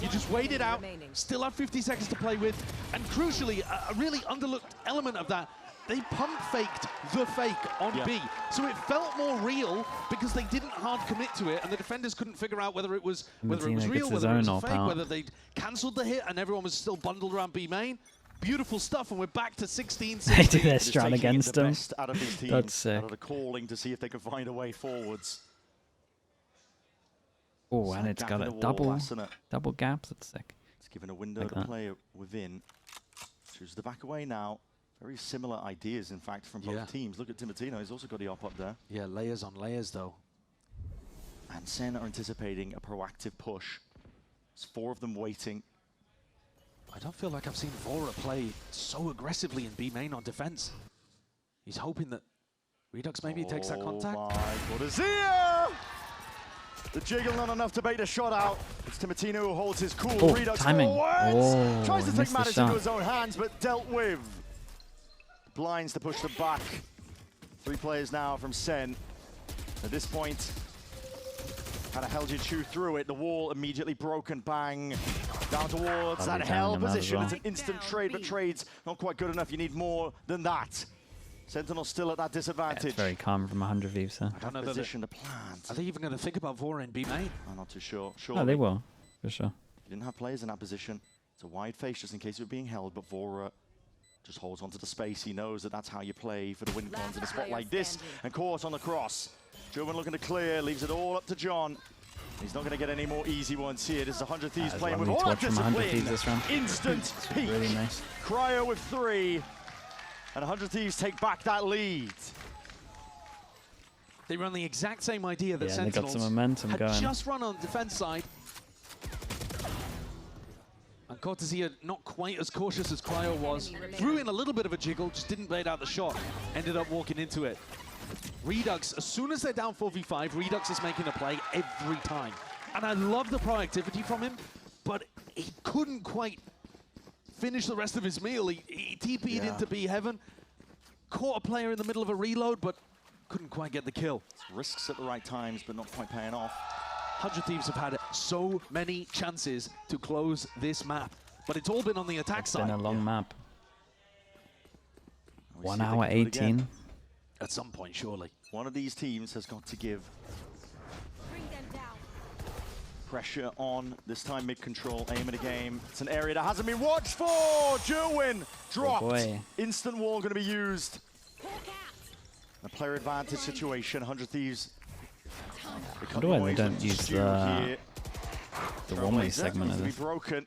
you just wait it out,
Remaining.
still have 50 seconds to play with, and crucially, a really underlooked element of that, they pump-faked the fake on B. So it felt more real because they didn't hard commit to it, and the defenders couldn't figure out whether it was
Martina
real,
gets his
whether it was
own
a fake,
off out.
whether they'd cancelled the hit, and everyone was still bundled around B main. Beautiful stuff, and we're back to 16.
They do their
Just
strat
taking
against
the
them.
best out of his team,
That's sick.
out of the calling to see if they can find a way forwards.
Oh, and
Side
it's
gap
got
in
a
the wall,
double
Asuna.
gaps. That's sick.
It's given a window
Like
to
that.
play within. Chooses the back away now. Very similar ideas, in fact, from both
Yeah.
teams. Look at Timotino. He's also got the op up there.
Yeah, layers on layers, though.
And Sen are anticipating a proactive push. There's 4 of them waiting.
I don't feel like I've seen Vora play so aggressively in B main on defense. He's hoping that Redux maybe takes that contact.
Oh my God, Azir! The jiggle not enough to bait a shot out. It's Timotino who holds his cool.
Oh,
Redux
timing.
forwards.
Oh,
Tries to
he
take
missed the
matters
shot.
into his own hands, but dealt with. Blinds to push them back. 3 players now from Sen. At this point, kind of held you chew through it. The wall immediately broken. Bang. Down towards
Lovely
that hell
timing on that as
position.
well.
It's an instant trade, but trade's not quite good enough. You need more than that. Sentinel still at that disadvantage.
It's very calm from 100 Thieves, huh?
I don't know that
Position to plant.
Are they even going to think about Vora in B main?
I'm not too sure.
Oh, they will, for sure.
You didn't have players in that position. It's a wide face just in case it were being held, but Vora just holds onto the space. He knows that that's how you play for the win cons in a spot like this. And caught on the cross. German looking to clear, leaves it all up to John. He's not going to get any more easy ones here. This is 100 Thieves
That is
playing with
lovely
all
to
that
watch from 100 Thieves
discipline.
this round.
Instant peak.
Really nice.
Cryo with 3. And 100 Thieves take back that lead.
They run the exact same idea that
Yeah, they got
Sentinels
some momentum
had
going.
just run on the defense side. And Cortesia not quite as cautious as Cryo was. Threw in a little bit of a jiggle, just didn't bait out the shot. Ended up walking into it. Redux, as soon as they're down 4v5, Redux is making a play every time. And I love the proactivity from him, but he couldn't quite finish the rest of his meal. He TP'd into B heaven, caught a player in the middle of a reload, but couldn't quite get the kill.
It's risks at the right times, but not quite paying off.
100 Thieves have had so many chances to close this map, but it's all been on the attack
It's
side.
been a long map.
We
1
see if they
hour
can do it again.
18.
At some point, surely.
One of these teams has got to give
Bring them down.
pressure on, this time mid-control, aim at a game. It's an area that hasn't been watched for! Jerwin dropped.
boy.
Instant wall going to be used. A player advantage situation, 100 Thieves.
Wonder why they don't use the one-way
Trailblazer
segment
needs
of
to be
this.
broken.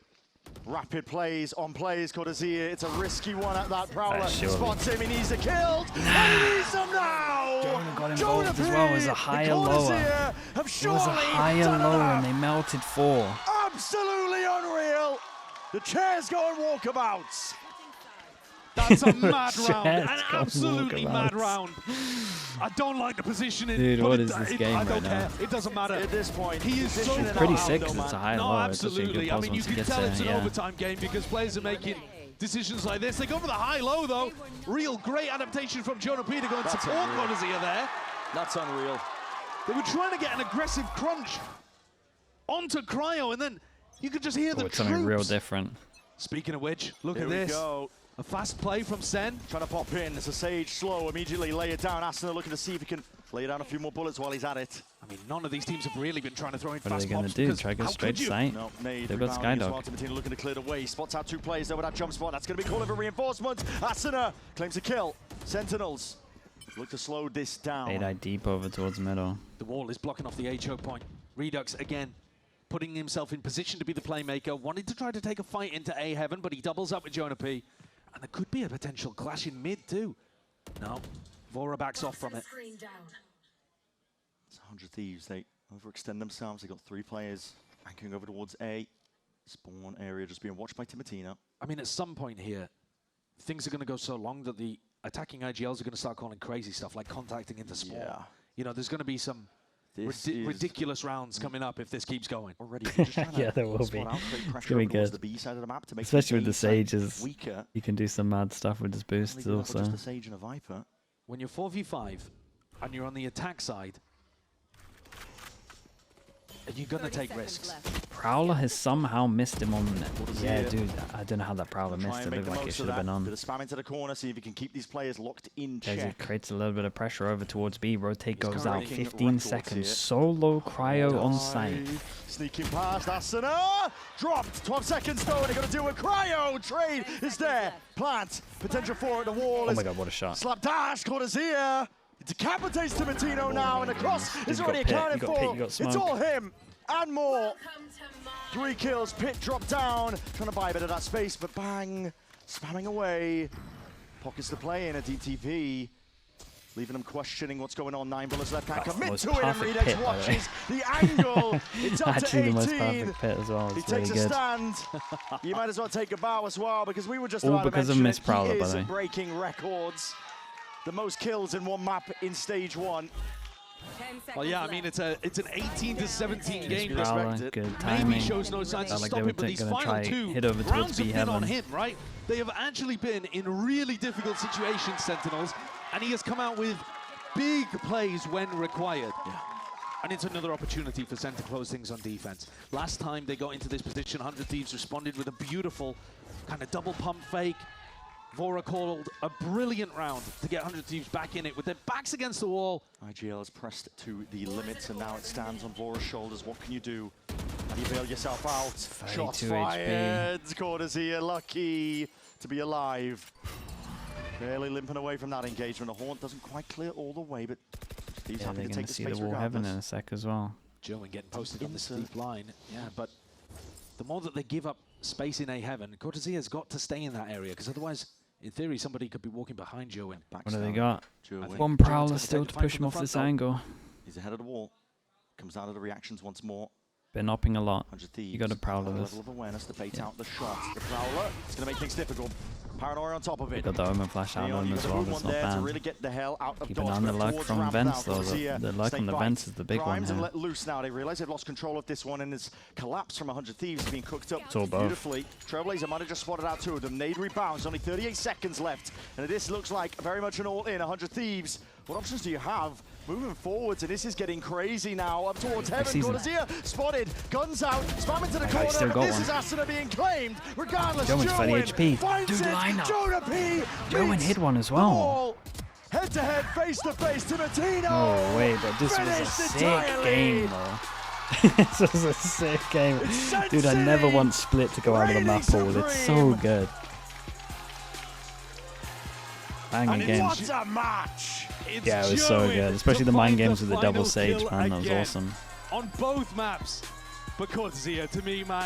Rapid plays on players, Cortesia. It's a risky one at that Prowler.
surely.
Spots him, he needs the kill. And he needs them now!
Jonah got
Jonah
involved as well. It was a
P.
higher
The
lower.
Cortesia have
It was
surely
a higher
done
lower
enough.
and they melted 4.
Absolutely unreal. The chairs go on walkabouts.
That's a mad
Chairs
round, an
go
absolutely mad
walkabouts.
round. I don't like the positioning.
Dude,
but
what
it-
is this
it-
game
I don't
right now?
care. It doesn't matter.
At this point,
He is so
positioning
far
Pretty
out,
sick
though,
because it's a
man.
higher
No,
lower. It's actually a
absolutely.
good
I
pause
mean, you
once it
can
gets
tell
there.
it's an
Yeah.
overtime game because players are making decisions like this. They go for the high-low, though. Real great adaptation from Jonah P to go and
That's
support
unreal.
Cortesia there.
That's unreal.
They were trying to get an aggressive crunch onto Cryo, and then You could just hear the
It's something real
troops.
different.
Speaking of which, look
Here
at
we
this.
go.
A fast play from Sen.
Trying to pop in. It's a Sage slow. Immediately lay it down. Asuna looking to see if he can lay down a few more bullets while he's at it.
I mean, none of these teams have really been trying to throw in
What are
fast
they going to
pops
do?
because
Try to go
how
straight
could you?
sight?
No, nade
They've got
rebounding as
Skydog.
well. Timatina looking to clear the way. Spots out 2 players there with that jump spot. That's going to be calling for reinforcements. Asuna claims a kill. Sentinels look to slow this down.
8-eye deep over towards middle.
The wall is blocking off the A choke point. Redux again, putting himself in position to be the playmaker. Wanted to try to take a fight into A heaven, but he doubles up with Jonah P. And there could be a potential clash in mid too. No, Vora backs off from it.
It's 100 Thieves. They overextend themselves. They got 3 players anchoring over towards A. Spawn area just being watched by Timatina.
I mean, at some point here, things are going to go so long that the attacking IGLs are going to start calling crazy stuff like contacting into spawn.
Yeah.
You know, there's going to be some
This is
ridiculous rounds coming up if this keeps going.
already just trying to
Yeah, there will
spot
be.
out, create
It's
pressure
gonna be
over towards
good.
the B side of the map to make
Especially with the
A side
Sages.
weaker.
You can do some mad stuff with his boosts
Only do that with
also.
just the Sage and a Viper.
When you're 4v5 and you're on the attack side, you're going to
30
take
seconds
risks.
left.
Prowler has somehow missed him on. Yeah,
here.
dude, I don't know how that Prowler
Try
missed
and
it.
make
Looked
the
like it
most
should
of
have been
that.
on.
Bit of spam into the corner, see if he can keep these players locked in
Guys, it
check.
creates a little bit of pressure over towards B. Rotate
He's
goes out.
currently
15
records
seconds.
here.
Solo cryo on site.
Sneaking past Asuna. Dropped. 12 seconds though, and they're going to do a cryo. Trade is there. Plant. Potential for it. The wall
Oh
is
my god, what a shot.
slapdash. Cortezia. It decapitates Timatino now, and the cross is
You
already
got Pit,
accounted
you got Pit,
for.
you got
It's
Smoke.
all him and more. 3 kills. Pit dropped down. Trying to buy a bit of that space, but bang. Spamming away. Pockets to play in a DTV. Leaving them questioning what's going on. 9 bullets left. Can't
That's the
commit
most
to it. And
perfect
Redex
pit, by the way.
watches the angle. It's up
Actually,
to
the most
18.
perfect pit as well.
He
It's really
takes a
good.
stand. You might as well take a bow as well, because we were just
All
about to
because of
mention
Miss
it.
Prowler,
He
by
is
the way.
breaking records. The most kills in one map in stage 1.
10 seconds
Well, yeah, I mean,
left.
it's an 18 to 17 game.
Respect
Prowler,
it.
good
Maybe
timing.
shows no signs of
Like they
stopping,
were
but these
gonna
final
try
2
hit over towards
rounds have
B
been on
heaven.
him, right? They have actually been in really difficult situations, Sentinels, and he has come out with big plays when required.
Yeah.
And it's another opportunity for Sen to close things on defense. Last time they got into this position, 100 Thieves responded with a beautiful kind of double pump fake. Vora called a brilliant round to get 100 Thieves back in it with their backs against the wall.
IGL is pressed to the limits, and now it stands on Vora's shoulders. What can you do? How do you bail yourself out? Shots
32 HP.
fired. Corners here, lucky to be alive. Barely limping away from that engagement. The Haunt doesn't quite clear all the way, but he's
Yeah,
happy
they're
to
going
take
to
the
see the
space
wall heaven in
regardless.
a sec as well.
German getting posted on this
Into-
deep line. Yeah, but the more that they give up space in A heaven, Cortezia's got to stay in that area, because otherwise, in theory, somebody could be walking behind Joe. And
What do they got?
Joe
One
Joe's
Prowler
gonna
still
take
to
the fight
push
from
him
the
off this
front, though.
angle.
He's ahead of the wall. Comes out of the reactions once more.
Been upping a lot.
100 Thieves.
You got a Prowler
High
this.
level of awareness to bait
Yeah.
out the shot. The Prowler, it's going to make things difficult. Paranoia on top of
They
it.
got the Omen flash out
Leon,
on him
you've
as
got
well.
the
That's
room on
not
there to
bad.
really get the hell out of
Keep an
dodge.
eye on the
But
luck
towards
from
ramp
vents,
now,
though.
Cortezia,
The luck
snake
on the
bite.
vents is the big one
Primes and
here.
let loose now. They realize they've lost control of this one, and it's collapse from 100 Thieves being cooked up
It's all both.
beautifully. Trailblazer might have just spotted out 2 of them. Nade rebounds, only 38 seconds left. And this looks like very much an all-in. 100 Thieves. What options do you have? Moving forwards, and this is getting crazy now. Up towards heaven,
season.
Cortezia spotted, guns out, spam into the
That guy's
corner,
still
but
got
this
one.
is Asuna being claimed. Regardless,
Jowen's 30
Jowen
HP.
finds
Dude,
it.
line up.
Jonah P.
Jowen
beats
hit one as
the
well.
wall. Head to head, face to face, Timatino.
No way, but this was a
Finished
sick
entirely.
game, though. This was a sick game.
It's
Dude, I
Sen
never
City.
want Split to go out of the
Reigning
map pool. It's so
supreme.
good. Banging
And
game.
what a match.
it's
Yeah, it was so
Joey
good. Especially
to
the mind
find
games with the double
final
sage,
kill
man. That was
again
awesome.
on both maps. But Cortezia, to me, man,